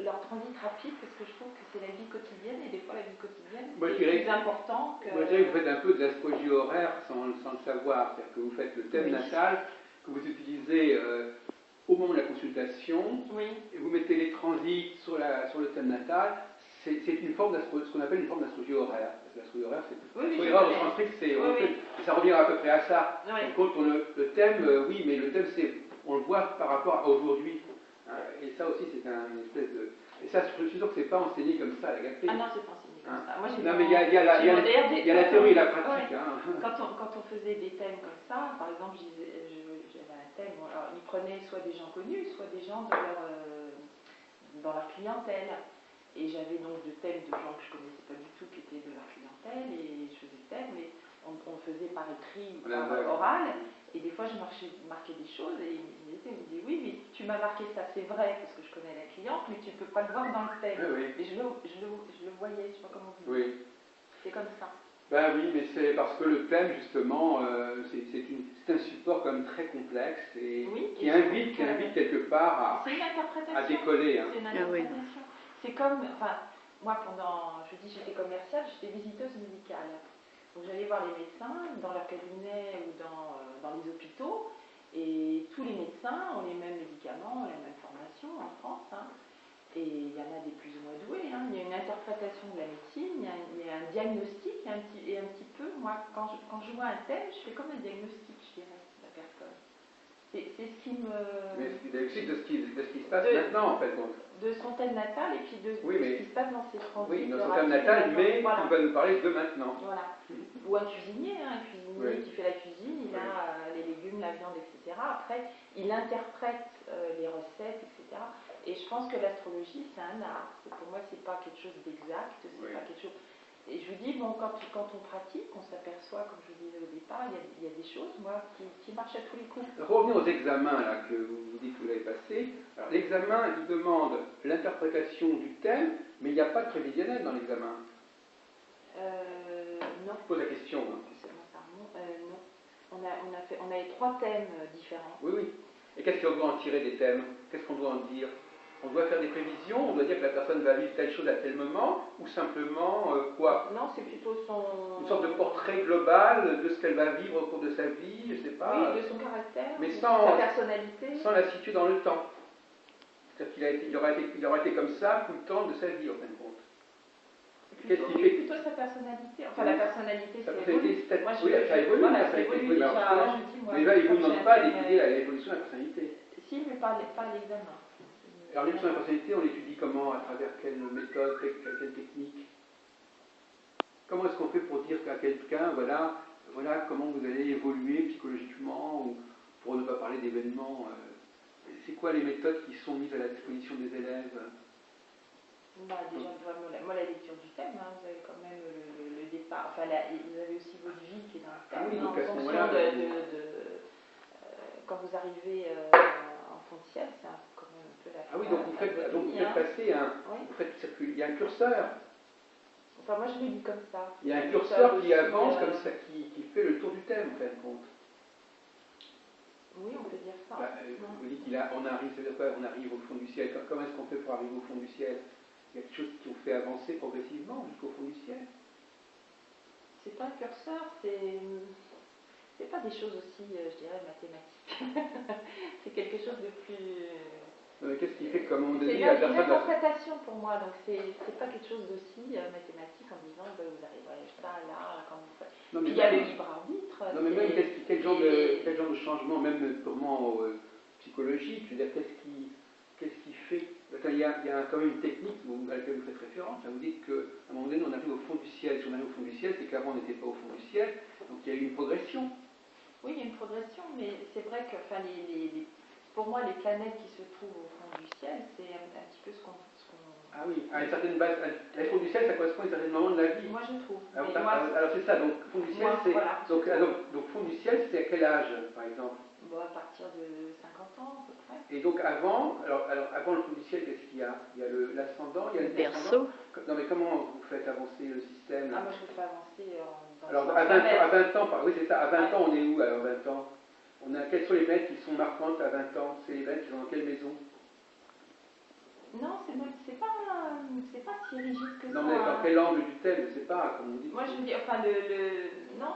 leur transit rapide parce que je trouve que c'est la vie quotidienne et des fois la vie quotidienne c'est plus important que. Moi je dirais que vous faites un peu de l'astrologie horaire sans le savoir. C'est-à-dire que vous faites le thème natal que vous utilisez. Au moment de la consultation, et vous mettez les transits sur le thème natal, c'est une forme ce qu'on appelle une forme d'astrologie horaire. L'astrologie horaire, l'astrologie horaire au sens strict, ça revient à peu près à ça. En compte, le thème, mais le thème, on le voit par rapport à aujourd'hui. Et ça aussi, c'est une espèce de... Et ça, je suis sûr que c'est pas enseigné comme ça à l'Agapé. Ah non, c'est pas enseigné comme ça. Moi, non, mais il y a la théorie et la pratique. Quand on faisait des thèmes comme ça, par exemple, j'avais un thème, alors ils prenaient soit des gens connus, soit des gens dans leur clientèle. Et j'avais donc des thèmes de gens que je connaissais pas du tout, qui étaient de leur clientèle, et je faisais le thème, mais on faisait par écrit ou par oral, et des fois je marquais des choses, et ils me disaient, oui, mais tu m'as marqué ça, c'est vrai, parce que je connais la cliente, mais tu ne peux pas le voir dans le thème. Et je le voyais, je sais pas comment vous dire. C'est comme ça. Ben oui, mais c'est parce que le thème, justement, c'est un support quand même très complexe et qui invite quelque part à décoller. C'est une interprétation. C'est comme, moi j'étais commerciale, j'étais visiteuse médicale. Donc j'allais voir les médecins dans leur cabinet ou dans les hôpitaux, et tous les médecins ont les mêmes médicaments, la même formation en France. Et il y en a des plus ou moins doués. Il y a une interprétation de la médecine, il y a un diagnostic, et un petit peu, moi, quand je vois un thème, je fais comme un diagnostic, je dirais, de la personne. C'est ce qui me... Mais c'est le diagnostic de ce qui se passe maintenant, en fait. De son thème natal, et puis de ce qui se passe dans ses transits. Oui, dans son thème natal, mais qui va nous parler de maintenant. Voilà. Ou un cuisinier, qui fait la cuisine, il a les légumes, la viande, etc. Après, il interprète les recettes, etc. Et je pense que l'astrologie, c'est un art. Pour moi, c'est pas quelque chose d'exact, c'est pas quelque chose. Et je vous dis, bon, quand on pratique, on s'aperçoit, comme je vous disais au départ, il y a des choses, moi, qui marchent à tous les coups. Revenons aux examens là, que vous dites que vous avez passés. Alors, l'examen, il demande l'interprétation du thème, mais il n'y a pas de prévisionnel dans l'examen. Non. Je pose la question. Hein. Non. On avait 3 thèmes différents. Oui, oui. Et qu'est-ce qu'on doit en tirer des thèmes? Qu'est-ce qu'on doit en dire? On doit faire des prévisions, on doit dire que la personne va vivre telle chose à tel moment, ou simplement quoi? Non, c'est plutôt une sorte de portrait global de ce qu'elle va vivre au cours de sa vie, je ne sais pas. Oui, de son caractère, mais de sans, sa personnalité. Sans la situer dans le temps. C'est-à-dire qu'il aura été comme ça tout le temps de sa vie, en fin de compte. Plutôt sa personnalité. Enfin, la personnalité, c'est évolue. Oui, ça évolue, voilà, ça évolue déjà. Mais là, il ne vous demande pas d'étudier l'évolution de la personnalité. Si, mais pas à l'examen. Alors, l'évolution de la personnalité, on l'étudie comment? À travers quelle méthode, quelle technique? Comment est-ce qu'on fait pour dire qu'à quelqu'un, voilà comment vous allez évoluer psychologiquement, ou pour ne pas parler d'événements, c'est quoi les méthodes qui sont mises à la disposition des élèves? Déjà, moi, la lecture du thème, hein, vous avez quand même le départ, enfin, vous avez aussi votre vie qui est dans le thème, oui, donc en fonction quand vous arrivez en fond de ciel, c'est quand même un peu la oui, donc vous faites passer il y a un curseur. Enfin, moi, je le dis comme ça. Il y a un curseur qui avance comme ça, qui fait le tour du thème, en fin de compte. Oui, on peut dire ça. Vous dites on arrive au fond du ciel. Comment est-ce qu'on fait pour arriver au fond du ciel? Il y a quelque chose qui vous fait avancer progressivement jusqu'au fond du ciel. C'est pas un curseur, c'est pas des choses aussi, je dirais, mathématiques. C'est quelque chose de plus... Mais qu'est-ce qui fait qu'à un moment donné, la personne... C'est une interprétation pour moi, donc c'est pas quelque chose d'aussi mathématique en disant vous arriverez là, quand vous faites... Non, mais il y a le libre arbitre. Non, mais même quel genre de changement, même purement psychologique, je veux dire, qu'est-ce qui fait... Il y a quand même une technique à laquelle vous faites référence. Vous dites qu'à un moment donné, on arrive au fond du ciel. Si on arrive au fond du ciel, c'est qu'avant, on n'était pas au fond du ciel. Donc il y a eu une progression. Oui, il y a une progression, mais c'est vrai que pour moi, les planètes qui se trouvent au fond du ciel, c'est un petit peu ce qu'on... Ah oui, à une certaine base. Le fond du ciel, ça correspond à un certain moment de la vie. Moi, je trouve. Alors c'est ça, donc fond du ciel, c'est... Voilà, donc fond du ciel, c'est à quel âge, par exemple? Bon, à partir de 50 ans, à peu près. Et donc avant le fond du ciel, qu'est-ce qu'il y a? Il y a l'ascendant, il y a le Berceau. Non mais comment vous faites avancer le système? Moi je le fais avancer dans alors à 20 ans, oui c'est ça, à 20 ans on est où alors 20 ans? Quelles sont les planètes qui sont marquantes à 20 ans? C'est les planètes qui sont dans quelle maison? Non, c'est pas si rigide que ça. Non mais dans quel angle du thème? Je ne sais pas, comme vous dites. Moi je veux dire, non,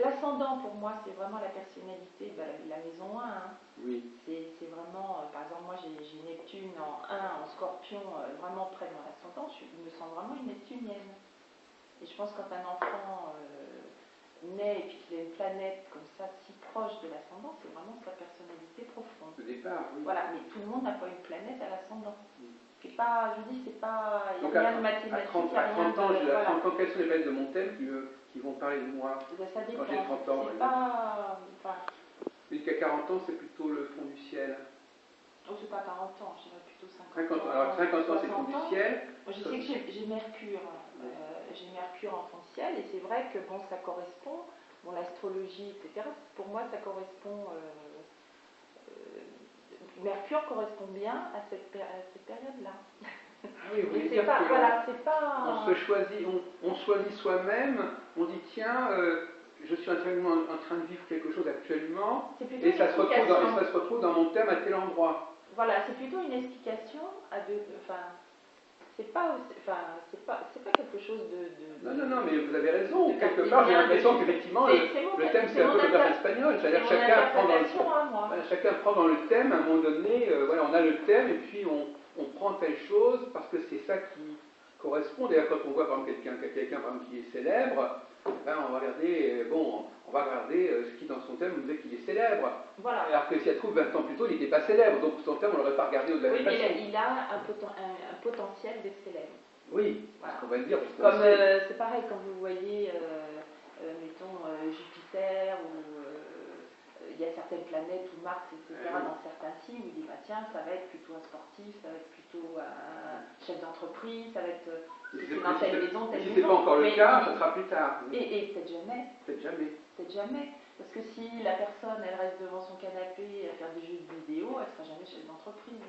l'ascendant pour moi c'est vraiment la personnalité, la maison 1. Hein. Oui. C'est vraiment, par exemple moi j'ai Neptune en 1, en Scorpion, vraiment près de mon ascendant, je me sens vraiment une neptunienne. Et je pense que quand un enfant naît et puis qu'il a une planète comme ça si proche de l'ascendant, c'est vraiment sa personnalité profonde. Au départ, oui. Voilà, mais tout le monde n'a pas une planète à l'ascendant. C'est pas, je dis, c'est pas, il n'y a rien de mathématique. À 30 ans, quelles sont les planètes de mon thème qui vont parler de moi ça dépend. Quand j'ai 30 ans? C'est pas... Jusqu'à 40 ans, c'est plutôt le fond du ciel. Oh, c'est pas 40 ans, je dirais plutôt 50 ans. Alors 50 ans, c'est le fond du ciel. Moi, je sais que j'ai Mercure. J'ai Mercure en fond de ciel, et c'est vrai que bon, ça correspond, l'astrologie, etc., pour moi, ça correspond... Mercure correspond bien à cette période-là. Oui, vous voulez dire pas, que voilà, c'est pas... on choisit soi-même, on dit tiens, je suis actuellement en train de vivre quelque chose actuellement, et ça se retrouve dans mon thème à tel endroit. Voilà, c'est plutôt une explication à deux... c'est pas quelque chose de... Non, mais vous avez raison. Quelque part, j'ai l'impression qu'effectivement, le thème, c'est un peu le verbe espagnol. C'est-à-dire que chacun prend dans le thème, à un moment donné, on a le thème, et puis on prend telle chose, parce que c'est ça qui correspond. D'ailleurs, quand on voit par exemple quelqu'un qui est célèbre, on va regarder, ce qui dans son thème nous dit qu'il est célèbre. Voilà. Alors que si elle trouve 20 ans plus tôt, il n'était pas célèbre, donc son thème, on ne l'aurait pas regardé au-delà de la façon. Oui, mais il a un potentiel d'être célèbre. Oui, voilà. On va dire. Comme c'est pareil, quand vous voyez, mettons, Jupiter ou il y a certaines planètes ou Mars, etc., dans certains signes, où il dit, bah, tiens, ça va être plutôt un sportif, ça va être plutôt un chef d'entreprise, ça va être dans telle maison, telle maison. Si ce n'est pas encore le cas, ça sera plus tard. Et peut-être jamais. Peut-être jamais. Peut-être jamais. Parce que si la personne, elle reste devant son canapé à faire des jeux vidéo, elle ne sera jamais chef d'entreprise.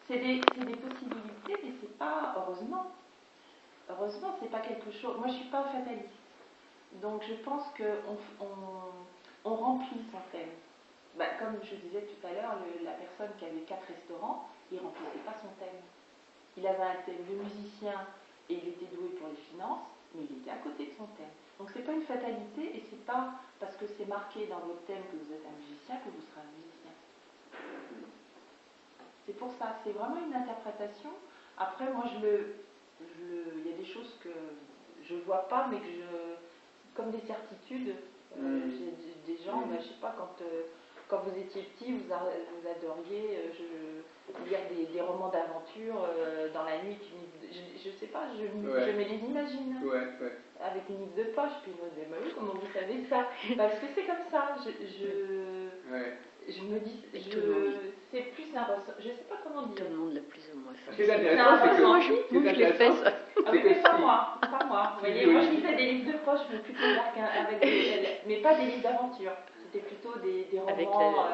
C'est des possibilités, mais c'est pas, heureusement, c'est pas quelque chose. Moi, je suis pas fataliste. Donc, je pense qu'on remplit son thème. Bah, comme je disais tout à l'heure, la personne qui avait 4 restaurants, il ne remplissait pas son thème. Il avait un thème de musicien et il était doué pour les finances, mais il était à côté de son thème. Donc, c'est pas une fatalité et c'est pas parce que c'est marqué dans votre thème que vous êtes un musicien que vous serez un musicien. C'est pour ça, c'est vraiment une interprétation. Après, moi, il y a des choses que je ne vois pas, mais que comme des certitudes. J'ai des gens, je ne sais pas, quand vous étiez petit, vous adoriez lire des romans d'aventure dans la nuit. Je ne sais pas, je me les imagine. Avec une livre de poche, puis moi, je dis, bah oui, comment vous savez ça? Parce que c'est comme ça. Je me dis, c'est plus un ressort. Je ne sais pas comment dire. Tout le monde l'a plus ou moins fait. Ce qui est intéressant, c'est que moi, je l'ai fait, ça. Pas moi. Vous voyez, moi, je lisais des livres de poche, mais plutôt mais pas des livres d'aventure. C'était plutôt des romans,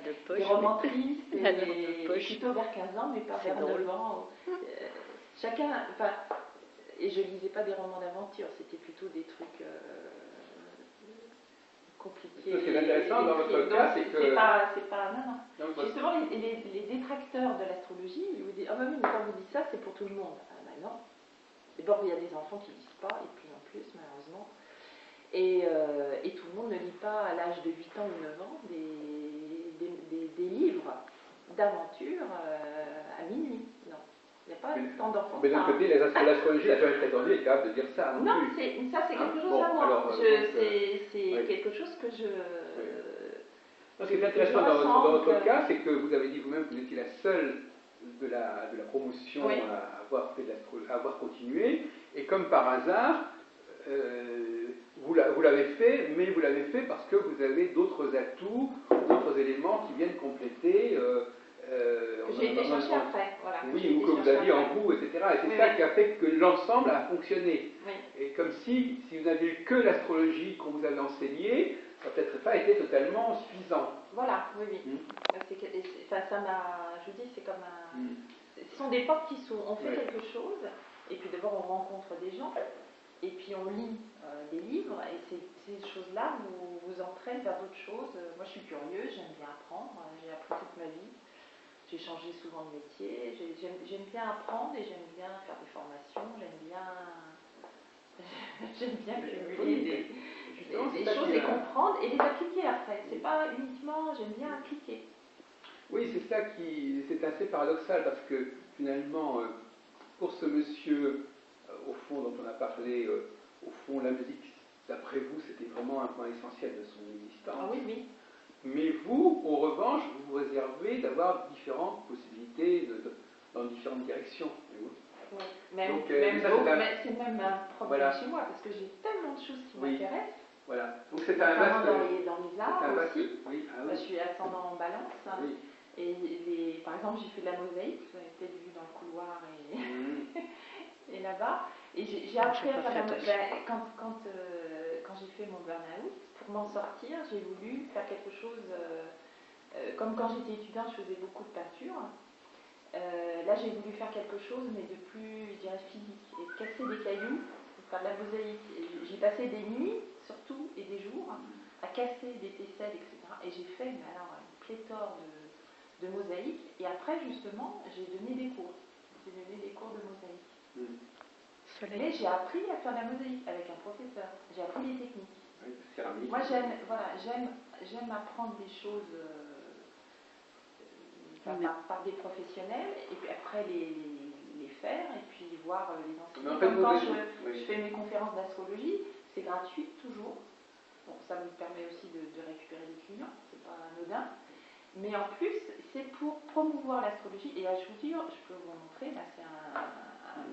de poche, des romans tristes, de poche. plutôt vers 15 ans, mais pas vers 9 ans. Chacun, enfin, et je lisais pas des romans d'aventure, c'était plutôt des trucs compliqués. Ce qui est intéressant dans votre cas, c'est que... C'est pas, non. Justement, les détracteurs de l'astrologie, ils vous disent, ah bah oui, mais quand vous dites ça, c'est pour tout le monde. Ah bah non. D'abord, il y a des enfants qui ne lisent pas, et de plus en plus, malheureusement. Et tout le monde ne lit pas à l'âge de 8 ans ou 9 ans des livres d'aventure à minuit. Non. Il n'y a pas tant d'enfants. Mais d'un côté, l'astrologie, la jeune aujourd'hui est capable de dire ça. Non, ça c'est quelque chose à moi. C'est quelque chose que je... Ce qui est intéressant dans votre cas, c'est que vous avez dit vous-même que vous étiez la seule de la promotion à avoir continué, et comme par hasard, vous l'avez fait, mais vous l'avez fait parce que vous avez d'autres atouts, d'autres éléments qui viennent compléter. J'ai été chercher après, voilà. Oui, ou que vous aviez en vous, etc. Et c'est ça qui a fait que l'ensemble a fonctionné. Oui. Et comme si vous n'aviez eu que l'astrologie qu'on vous avait enseignée, ça n'a peut-être pas été totalement suffisant. Voilà, oui. Ça m'a, je vous dis, c'est comme un... Ce sont des portes qui s'ouvrent. On fait quelque chose, et puis d'abord on rencontre des gens, et puis on lit des livres, et ces choses-là vous entraînent vers d'autres choses. Moi je suis curieuse, j'aime bien apprendre, j'ai appris toute ma vie. J'ai changé souvent de métier, j'aime bien apprendre et j'aime bien faire des formations, j'aime bien cumuler des choses et comprendre et les appliquer après. C'est pas uniquement, j'aime bien appliquer. Oui, c'est assez paradoxal parce que finalement, pour ce monsieur, au fond, dont on a parlé, au fond, la musique, d'après vous, c'était vraiment un point essentiel de son existence. Ah oui. Mais vous, en revanche, vous vous réservez d'avoir différentes possibilités dans différentes directions. Oui. C'est même un problème chez moi, parce que j'ai tellement de choses qui m'intéressent. Voilà. Donc c'est un vaste... dans les arts aussi. Oui. Je suis ascendant en balance. Oui. Et par exemple, j'ai fait de la mosaïque, vous avez peut-être vu dans le couloir et là-bas. Et j'ai appris à faire la mosaïque. Quand j'ai fait mon burn-out, pour m'en sortir, j'ai voulu faire quelque chose, comme quand j'étais étudiante, je faisais beaucoup de peinture. Là, j'ai voulu faire quelque chose, mais de plus, je dirais, physique, et casser des cailloux pour faire de la mosaïque. J'ai passé des nuits, surtout, et des jours, à casser des tesselles, etc. Et j'ai fait une pléthore de mosaïque, et après, justement, j'ai donné des cours. J'ai donné des cours de mosaïque. Mais j'ai appris à faire de la mosaïque avec un professeur. J'ai appris les techniques. Moi, j'aime apprendre des choses par des professionnels, et puis après les faire, et puis voir les enseigner. Comme quand je fais mes conférences d'astrologie, c'est gratuit toujours. Bon, ça me permet aussi de récupérer des clients, c'est pas anodin. Mais en plus, c'est pour promouvoir l'astrologie. Et je vous dis, je peux vous montrer, là c'est un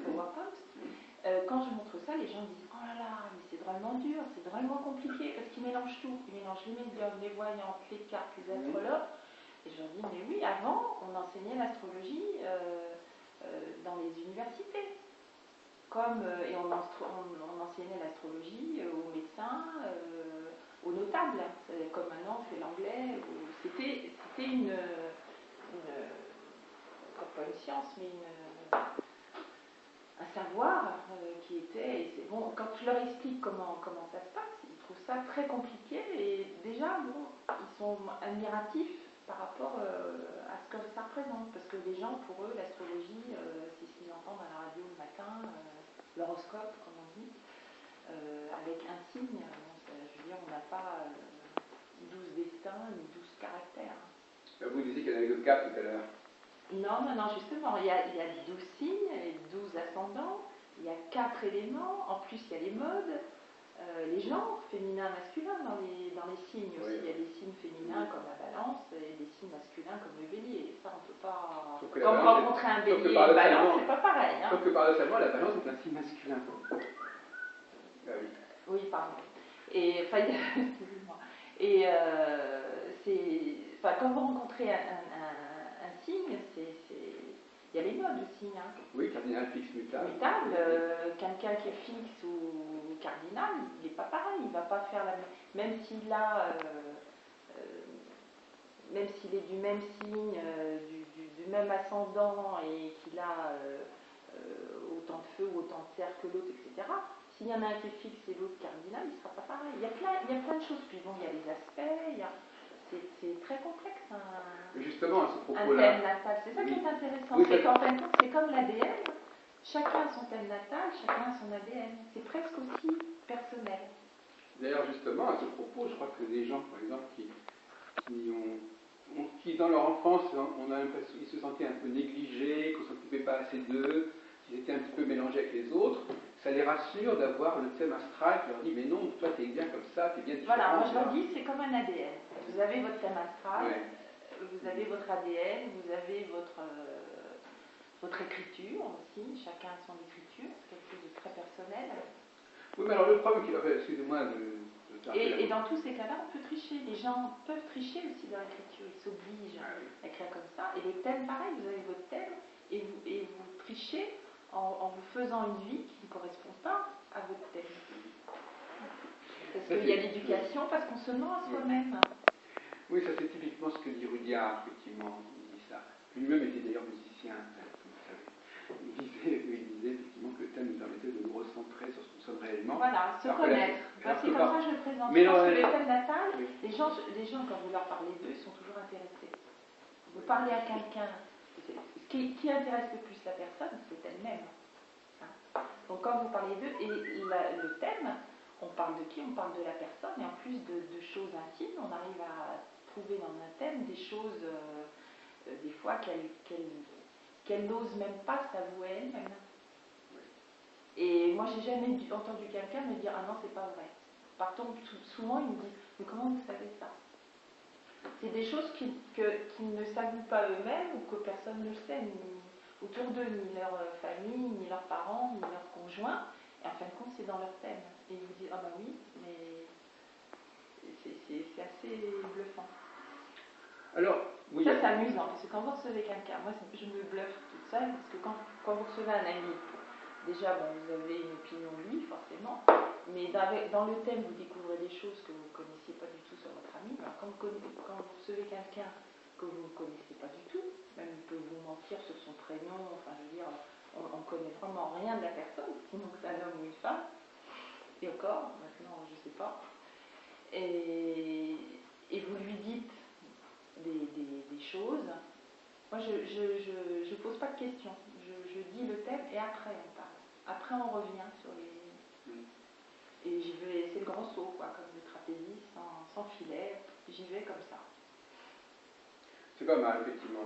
PowerPoint. quand je montre ça, les gens disent « Oh là là, mais c'est drôlement dur, c'est drôlement compliqué, parce qu'ils mélangent tout. Ils mélangent les médiums, les voyantes, les cartes, les astrologues. » Et je leur dis « Mais oui, avant, on enseignait l'astrologie dans les universités. Et on enseignait l'astrologie aux médecins, aux notables. Comme maintenant, on fait l'anglais. C'était pas une science, mais un savoir qui était, et c'est bon, quand je leur explique comment ça se passe, ils trouvent ça très compliqué, et déjà, bon, ils sont admiratifs par rapport à ce que ça représente, parce que les gens, pour eux, l'astrologie, c'est ce qu'ils entendent à la radio le matin, l'horoscope, comme on dit, avec un signe, je veux dire, on n'a pas 12 destins, ni 12 caractères. Vous disiez qu'il y en avait que 4 tout à l'heure. Non, justement, il y a 12 signes, 12 ascendants, il y a 4 éléments, en plus il y a les modes, les genres, féminin, masculin dans les signes aussi. Oui. Il y a des signes féminins comme la balance et des signes masculins comme le bélier. Ça, on ne peut pas. Comme rencontrer un bélier et une balance, c'est pas pareil. Hein. Sauf que paradoxalement, la balance est un signe masculin. Ah oui. Oui, pardon. Et, enfin, quand vous rencontrez un signe, il y a les modes aussi. Hein. Oui, cardinal, fixe, mutable. Mutable, quelqu'un qui est fixe ou cardinal, il n'est pas pareil. Il ne va pas faire la même s'il a, même s'il est du même signe, du même ascendant et qu'il a autant de feu ou autant de terre que l'autre, etc. S'il y en a un qui est fixe et l'autre cardinal, il ne sera pas pareil. Il y a plein de choses. Puis bon, il y a les aspects, c'est très complexe. Justement, à ce propos-là. Un thème natal, c'est ça qui est intéressant. Oui, c'est qu'en fin de compte, c'est comme l'ADN. Chacun a son thème natal, chacun a son ADN. C'est presque aussi personnel. D'ailleurs, justement, à ce propos, je crois que des gens, par exemple, qui dans leur enfance, on a l'impression qu'ils se sentaient un peu négligés, qu'on ne s'occupait pas assez d'eux, qu'ils étaient un petit peu mélangés avec les autres, ça les rassure d'avoir le thème astral qui leur dit « Mais non, toi, t'es bien comme ça, t'es bien différent. » Voilà, moi je leur dis, c'est comme un ADN. Vous avez votre thème astral, ouais. Vous avez votre ADN, vous avez votre écriture aussi, chacun a son écriture, c'est quelque chose de très personnel. Oui, mais alors le problème qui va faire, excusez-moi et dans tous ces cas-là, on peut tricher. Les gens peuvent tricher aussi dans l'écriture, ils s'obligent à écrire comme ça. Et le thème, pareil, vous avez votre thème, et vous trichez en vous faisant une vie qui ne correspond pas à votre thème. Parce qu'il y a l'éducation, parce qu'on se ment à soi-même. Oui, ça c'est typiquement ce que dit Rudyard, effectivement, il dit ça. Lui-même était d'ailleurs musicien, comme vous savez. Il disait effectivement que le thème nous permettait de nous recentrer sur ce que nous sommes réellement. Voilà, se connaître. C'est comme ça que je le présente. Je pense que le thème natal, oui. les gens, quand vous leur parlez d'eux, ils sont toujours intéressés. Vous parlez à quelqu'un, qui intéresse le plus la personne, c'est elle-même. Hein. Donc quand vous parlez d'eux, et le thème, on parle de qui? On parle de la personne, et en plus de choses intimes, on arrive à trouver dans un thème des choses, des fois, qu'elle n'ose même pas s'avouer elle-même. Et moi, j'ai jamais entendu quelqu'un me dire « Ah non, c'est pas vrai ». Par contre, souvent, ils me disent « Mais comment vous savez ça ?» C'est des choses qu'ils ne s'avouent pas eux-mêmes ou que personne ne le sait, ni autour d'eux, ni leur famille, ni leurs parents, ni leurs conjoints. Et en fin de compte, c'est dans leur thème. Et ils vous disent « Ah ben oui, mais c'est assez bluffant. » Alors, oui, ça, c'est amusant, parce que quand vous recevez quelqu'un, moi, je me bluffe toute seule, parce que quand vous recevez un ami, déjà, bon, vous avez une opinion de lui, forcément, mais dans le thème, vous découvrez des choses que vous ne connaissiez pas du tout sur votre ami. Alors, quand vous recevez quelqu'un que vous ne connaissez pas du tout, même il peut vous mentir sur son prénom, enfin, je veux dire, on ne connaît vraiment rien de la personne, sinon que c'est un homme ou une femme, et encore, maintenant, je ne sais pas. Et vous lui dites des choses. Moi, je pose pas de questions. Je dis le thème et après on parle. Après on revient sur les... Et j'y vais, c'est le grand saut, quoi, comme le trapéziste, sans filet. J'y vais comme ça. C'est pas mal, effectivement.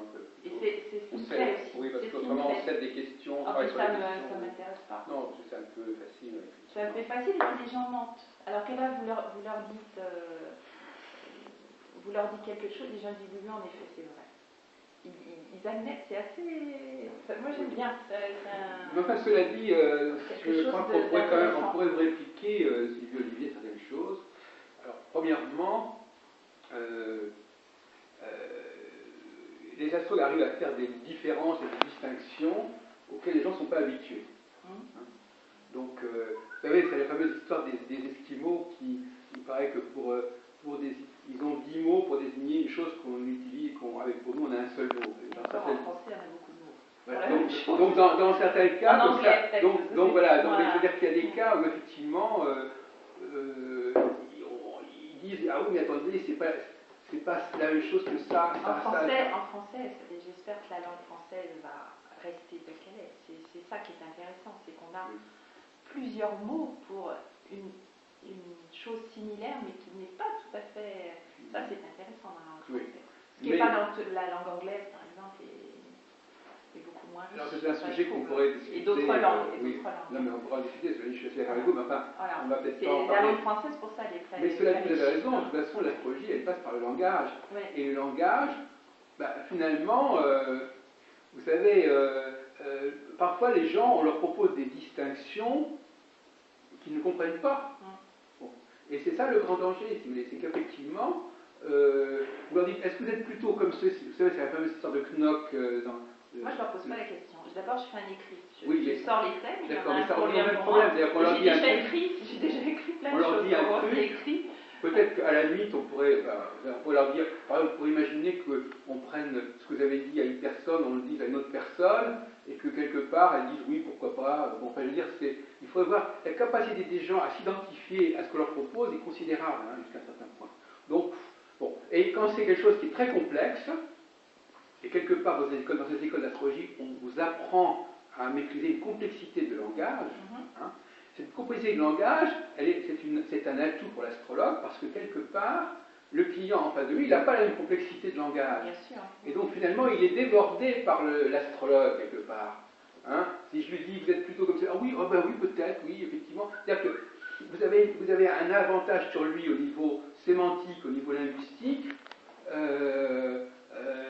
Et c'est ce qui me plaît aussi. Oui, parce qu'autrement on cède des questions. Ah, mais ça ne m'intéresse pas. Non, c'est un peu facile. C'est un peu facile et puis les gens mentent. Alors que là, vous leur dites... vous leur dites quelque chose, les gens disent oui, en effet, c'est vrai. Ils admettent, c'est assez... Moi j'aime bien. Mais enfin, cela dit, je crois qu'on pourrait quand même, on pourrait vous répliquer, Sylvie Olivier, certaines choses. Alors, premièrement, les astrologues arrivent à faire des différences et des distinctions auxquelles les gens ne sont pas habitués. Hein. Donc, vous savez, c'est la fameuse histoire des Esquimaux qui, il paraît que ils ont 10 mots pour désigner une chose qu'on utilise, avec pour nous on a un seul mot. En français, on a beaucoup de mots. Voilà, donc dans certains cas, en anglais, donc voilà, donc je veux dire qu'il y a des cas où effectivement ils disent ah oui mais attendez c'est pas la même chose que ça. En français, j'espère que la langue française va rester telle qu'elle est. C'est ça qui est intéressant, c'est qu'on a plusieurs mots pour une chose similaire, mais qui n'est pas tout à fait. Ça, c'est intéressant dans la langue française. Ce qui n'est pas dans la langue anglaise, par exemple, est beaucoup moins riche. Alors, c'est un sujet qu'on pourrait discuter. Et d'autres langues. Oui. Non, mais on pourra discuter, je suis assez d'accord avec vous, mais enfin, voilà. On va peut-être pas en La parler. langue française, pour ça, elle est très. Mais cela dit, vous avez raison, de toute façon, l'astrologie, elle passe par le langage. Ouais. Et le langage, finalement, vous savez, parfois les gens, on leur propose des distinctions qu'ils ne comprennent pas. Bon. Et c'est ça le grand danger, si vous voulez, c'est qu'effectivement, vous leur dites, est-ce que vous êtes plutôt comme ceci? Vous savez, c'est la fameuse histoire de Knock Moi, je ne leur pose pas la question. D'abord, je fais un écrit. Je Oui, sors les thèmes. D'accord, mais ça revient au même problème. C'est-à-dire qu'on leur dit un truc. J'ai déjà écrit plein de On leur choses. dit un truc. Peut-être qu'à la limite, on pourrait leur dire, par exemple, on pourrait imaginer qu'on prenne ce que vous avez dit à une personne, on le dise à une autre personne, et que quelque part, elles disent oui, pourquoi pas. Bon, enfin, je veux dire, il faudrait voir la capacité des gens à s'identifier à ce qu'on leur propose est considérable, jusqu'à un certain point. Donc, bon, et quand c'est quelque chose qui est très complexe, et quelque part dans ces écoles d'astrologie, on vous apprend à maîtriser une complexité de langage. Cette complexité de langage, c'est un atout pour l'astrologue parce que quelque part, le client en face de lui, il n'a pas la même complexité de langage. Bien sûr. Et donc finalement, il est débordé par l'astrologue quelque part. Si je lui dis, vous êtes plutôt comme ça, ah oui, oh ben oui, peut-être, oui, effectivement. C'est-à-dire que vous avez un avantage sur lui au niveau sémantique, au niveau linguistique.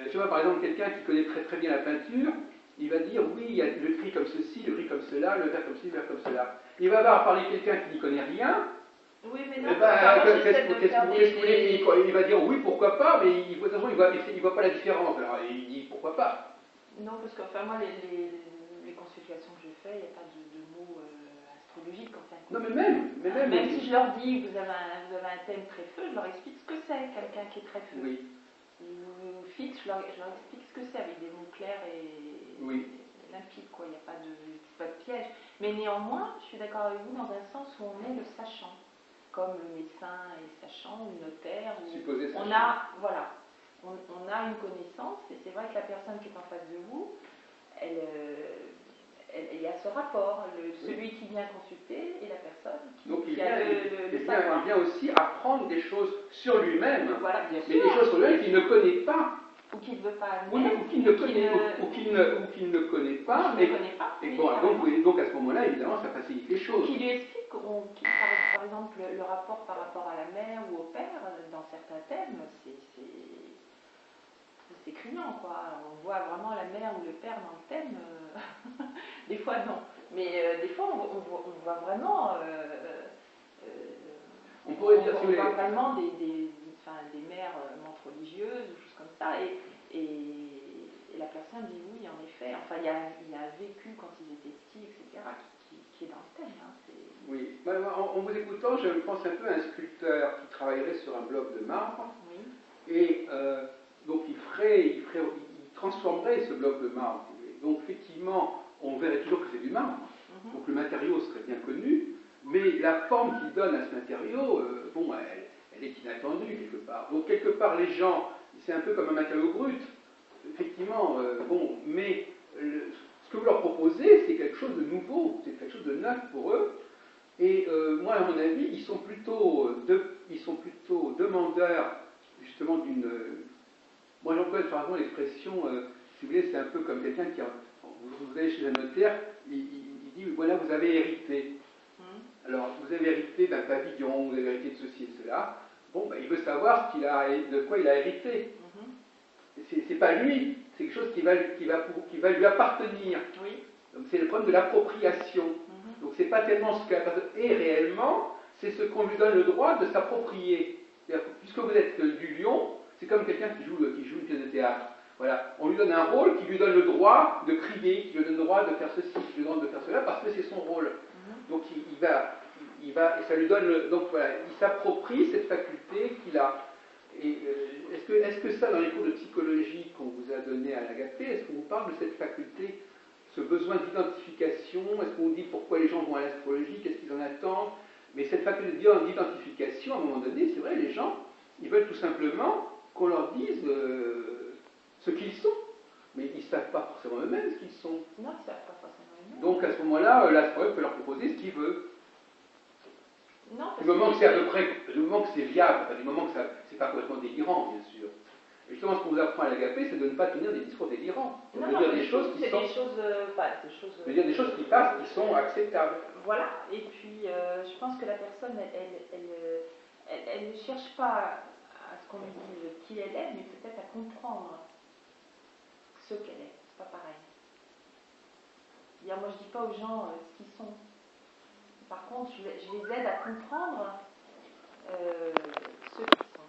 Je sais pas, par exemple, quelqu'un qui connaît très très bien la peinture, il va dire oui, il y a le gris comme ceci, le gris comme cela, le vert comme ci, le vert comme cela. Il va avoir parlé quelqu'un qui n'y connaît rien. Oui, mais non. Il va dire oui, pourquoi pas, mais de toute façon, il voit pas la différence. Alors il dit pourquoi pas. Non, parce qu'enfin, moi, les consultations que je fais, il n'y a pas de mots astrologiques. Enfin, non, mais même si je leur dis vous avez un thème très feu, je leur explique ce que c'est, quelqu'un qui est très feu. Oui. Ou fixe, je leur explique ce que c'est avec des mots clairs et limpides, quoi. Il n'y a pas de piège. Mais néanmoins, je suis d'accord avec vous dans un sens où on est le sachant, comme le médecin est sachant, ou le notaire. Supposé sachant. On a une connaissance, et c'est vrai que la personne qui est en face de vous, il y a ce rapport, celui qui vient consulter et la personne qui a le savoir. Il vient aussi apprendre des choses sur lui-même, voilà, bien mais des choses sur lui-même qu'il ne connaît pas. Ou qu'il ne veut pas admettre, ou qu'il ne connaît pas. Et bon, donc à ce moment-là, évidemment, ça facilite les choses. Qui lui explique, par exemple, le rapport par rapport à la mère ou au père, dans certains thèmes, c'est criant, quoi. On voit vraiment la mère ou le père dans le thème. Des fois, non. Mais des fois, on voit vraiment... on pourrait dire... On voit vraiment des mères montres religieuses ou choses comme ça. Et la personne dit oui, en effet. Enfin, il y a un vécu quand ils étaient petits, etc., qui est dans le thème. Oui. En vous écoutant, je pense un peu à un sculpteur qui travaillerait sur un bloc de marbre. Oui. Et... donc il transformerait ce bloc de marbre. Donc effectivement, on verrait toujours que c'est du marbre. Donc le matériau serait bien connu, mais la forme qu'il donne à ce matériau, elle est inattendue quelque part. Donc quelque part, les gens, c'est un peu comme un matériau brut. Effectivement, mais ce que vous leur proposez, c'est quelque chose de nouveau, c'est quelque chose de neuf pour eux. Et moi, à mon avis, ils sont plutôt demandeurs justement d'une... Moi, j'emploie par exemple l'expression, si vous voulez, c'est un peu comme quelqu'un qui... Vous allez chez un notaire, il dit, voilà, vous avez hérité. Alors, vous avez hérité d'un pavillon, vous avez hérité de ceci et de cela. Bon, il veut savoir de quoi il a hérité. C'est pas lui c'est quelque chose qui va lui appartenir. Oui. Donc c'est le problème de l'appropriation. Donc c'est pas tellement ce que la personne est réellement, c'est ce qu'on lui donne le droit de s'approprier. C'est-à-dire que puisque vous êtes du lion, c'est comme quelqu'un qui joue une pièce de théâtre. Voilà, on lui donne un rôle qui lui donne le droit de crier, qui lui donne le droit de faire ceci, qui lui donne de faire cela, parce que c'est son rôle. Donc et ça lui donne donc voilà, il s'approprie cette faculté qu'il a. Et est-ce que ça, dans les cours de psychologie qu'on vous a donné à l'Agapé, est-ce qu'on vous parle de cette faculté, ce besoin d'identification? Est-ce qu'on vous dit pourquoi les gens vont à l'astrologie, qu'est-ce qu'ils en attendent? Mais cette faculté d'identification, à un moment donné, c'est vrai, les gens, ils veulent tout simplement qu'on leur dise ce qu'ils sont. Mais ils ne savent pas forcément eux-mêmes ce qu'ils sont. Non, ils ne savent pas forcément eux-mêmes. Donc à ce moment-là, l'astrologue peut leur proposer ce qu'il veut. Non, du moment que c'est à peu près, du moment que c'est viable, enfin, du moment que ça, c'est pas complètement délirant, bien sûr. Et justement, ce qu'on vous apprend à l'Agapé, c'est de ne pas tenir des discours délirants. De dire des choses qui sont. De dire des choses qui passent, qui sont acceptables. Voilà. Et puis, je pense que la personne, elle ne cherche pas à ce qu'on lui dise qui elle est, mais peut-être à comprendre ce qu'elle est. C'est pas pareil. Moi, je dis pas aux gens ce qu'ils sont. Par contre, je les aide à comprendre ce qu'ils sont.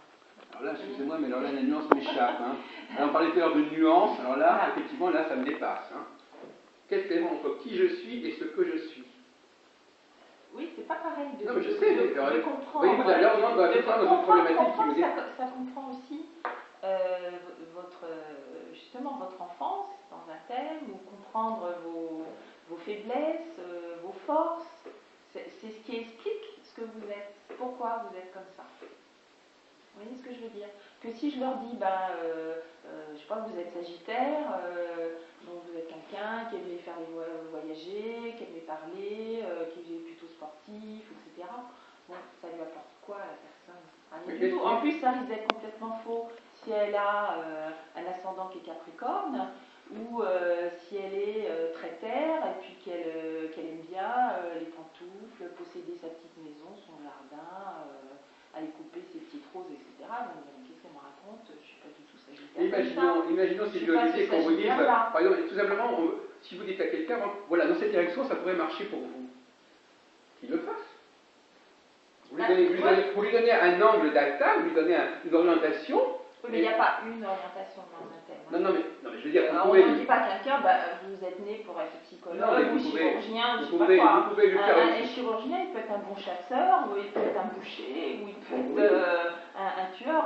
Alors là, excusez-moi, mais alors là, la nuance m'échappe. Hein. Alors, on parlait tout à l'heure de nuance, alors là, effectivement, là, ça me dépasse. Hein. Qu'est-ce qu'il y a entre qui je suis et ce que je suis? Oui, c'est pas pareil de, non, mais je sais, de comprendre. Oui, là, on doit comprendre dans une problématique qui me dit. Ça comprend aussi justement votre enfance dans un thème, ou comprendre vos faiblesses, vos forces. C'est ce qui explique ce que vous êtes, pourquoi vous êtes comme ça. Vous voyez ce que je veux dire? Que si je leur dis, je sais pas, vous êtes Sagittaire, donc vous êtes quelqu'un qui aimait faire voyager, qui aimait parler, qui est plutôt sportif, etc. Bon, ça lui apporte quoi à la personne? Rien du tout. En plus, ça risque d'être complètement faux si elle a un ascendant qui est Capricorne, ou si elle est très terre, et puis qu'elle aime bien les pantoufles, posséder sa petite maison, son jardin, aller couper ses petites roses, etc. Donc, qu'est-ce qu'elle me raconte? Je ne suis pas du tout Sagittaire. Imaginons si Olivier, qu'on vous dise, par exemple, tout simplement, si vous dites à quelqu'un, voilà, dans cette direction, ça pourrait marcher pour vous, qu'il le fasse. Vous lui donnez un angle d'attaque, vous lui donnez une orientation. Oui, mais il n'y a pas une orientation dans un thème. Non, mais je veux dire, on ne dit pas à quelqu'un, vous êtes né pour être psychologue, ou chirurgien, ou je sais pas quoi. Vous pouvez lui faire un chirurgien, il peut être un bon chasseur, ou il peut être un boucher, ou il peut être un tueur.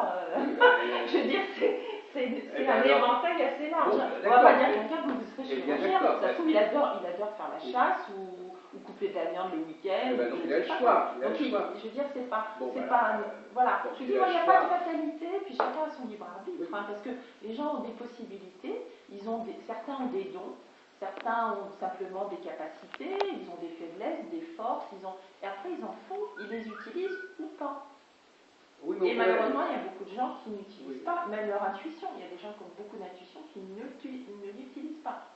Je veux dire, c'est un éventail assez large. On ne va pas dire à quelqu'un que vous serez chirurgien, parce que ça se trouve, il adore faire la chasse, ou couper de la viande le week-end. Il a le choix. Donc, je veux dire, c'est pas voilà. Je dis, il n'y a pas de fatalité, puis chacun a son libre arbitre, parce que les gens ont des possibilités, certains ont des dons, certains ont simplement des capacités, ils ont des faiblesses, des forces, et après ils en font, ils les utilisent ou pas. Oui, et malheureusement, il y a beaucoup de gens qui n'utilisent pas, même leur intuition. Il y a des gens qui ont beaucoup d'intuition qui ne l'utilisent pas.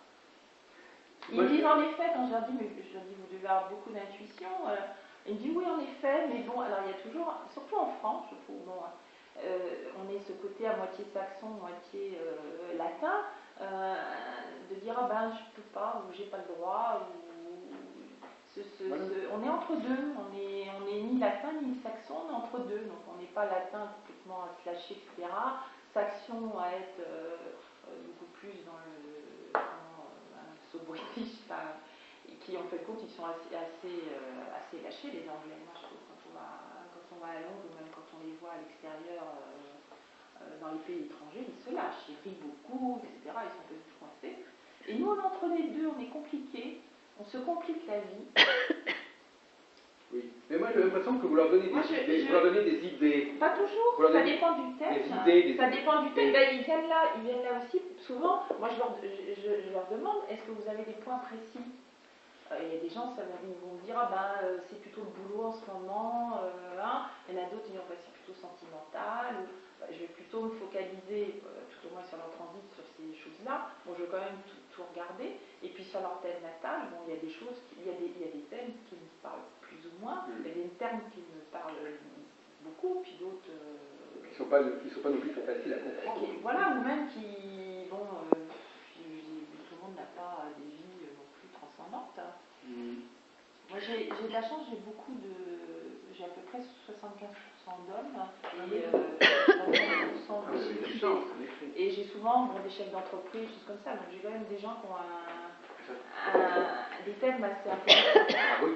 Ils me disent en effet, quand je leur dis, vous devez avoir beaucoup d'intuition, ils me disent oui en effet, mais bon, alors il y a toujours, surtout en France, je trouve, on est ce côté à moitié saxon, moitié latin, de dire je peux pas, ou j'ai pas le droit, on est entre deux, on est ni latin ni saxon, on est entre deux, donc on n'est pas latin complètement à se lâcher, etc. Saxon à être beaucoup plus dans le british, et qui en fait compte ils sont assez lâchés, les Anglais. Moi je trouve quand on va à Londres, ou même quand on les voit à l'extérieur dans les pays étrangers, ils se lâchent, ils rient beaucoup, etc. Ils sont un peu coincés. Et nous, entre les deux, on est compliqués, on se complique la vie. Oui, mais moi j'ai l'impression que vous leur donnez des idées. Pas toujours, ça dépend du thème. Ça dépend du thème. Ils viennent là aussi. Souvent, moi je leur demande, est-ce que vous avez des points précis? Il y a des gens, ils vont me dire, c'est plutôt le boulot en ce moment. Il y en a d'autres qui vont dire, c'est plutôt sentimental. Je vais plutôt me focaliser, tout au moins sur leur transit, sur ces choses-là. Bon, je vais quand même tout regarder. Et puis sur leur thème natal, il y a des choses, il y a des thèmes qui me parlent plus ou moins. Il y a des termes qui me parlent beaucoup, puis d'autres... qui ne sont pas non plus très faciles à comprendre. Voilà, ou même qui vont... monde n'a pas des vies non plus transcendantes. Mm. Moi, j'ai de la chance, j'ai à peu près 75% d'hommes et 25% de filles. Et j'ai souvent des chefs d'entreprise, choses comme ça. Donc j'ai quand même des gens qui ont des thèmes assez intéressants.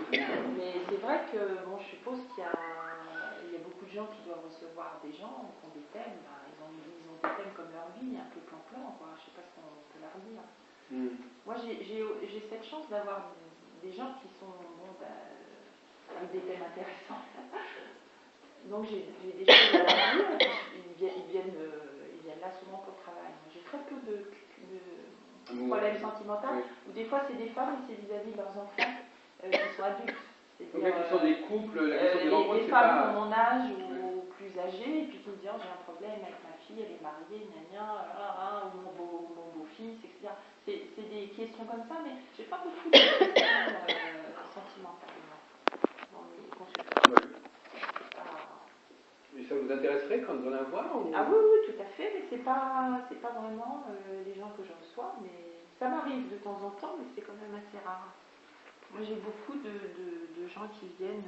Mais c'est vrai que je suppose qu'il y a beaucoup de gens qui doivent recevoir des gens qui ont des thèmes. Ils ont des thèmes comme leur vie, un peu plan-plan, quoi. Je ne sais pas ce qu'on peut leur dire. Moi, j'ai cette chance d'avoir des gens qui sont avec des thèmes intéressants. Donc j'ai des choses à leur dire. Ils viennent là souvent pour le travail. J'ai très peu de problèmes sentimentaux. Ou des fois c'est des femmes et c'est vis-à-vis de leurs enfants qui sont adultes. Donc là, qui sont des couples, la question des rencontres, des femmes de mon âge ou plus âgées, et puis qui me disent j'ai un problème avec ma fille, elle est mariée, ou mon beau-fils, etc. C'est des questions comme ça, mais j'ai pas beaucoup de questions sentimentales dans mes consultations. Et ça vous intéresserait quand vous en avoir ou... Ah oui, tout à fait, mais c'est pas vraiment les gens que je reçois, mais ça m'arrive de temps en temps, mais c'est quand même assez rare. Moi, j'ai beaucoup de gens qui viennent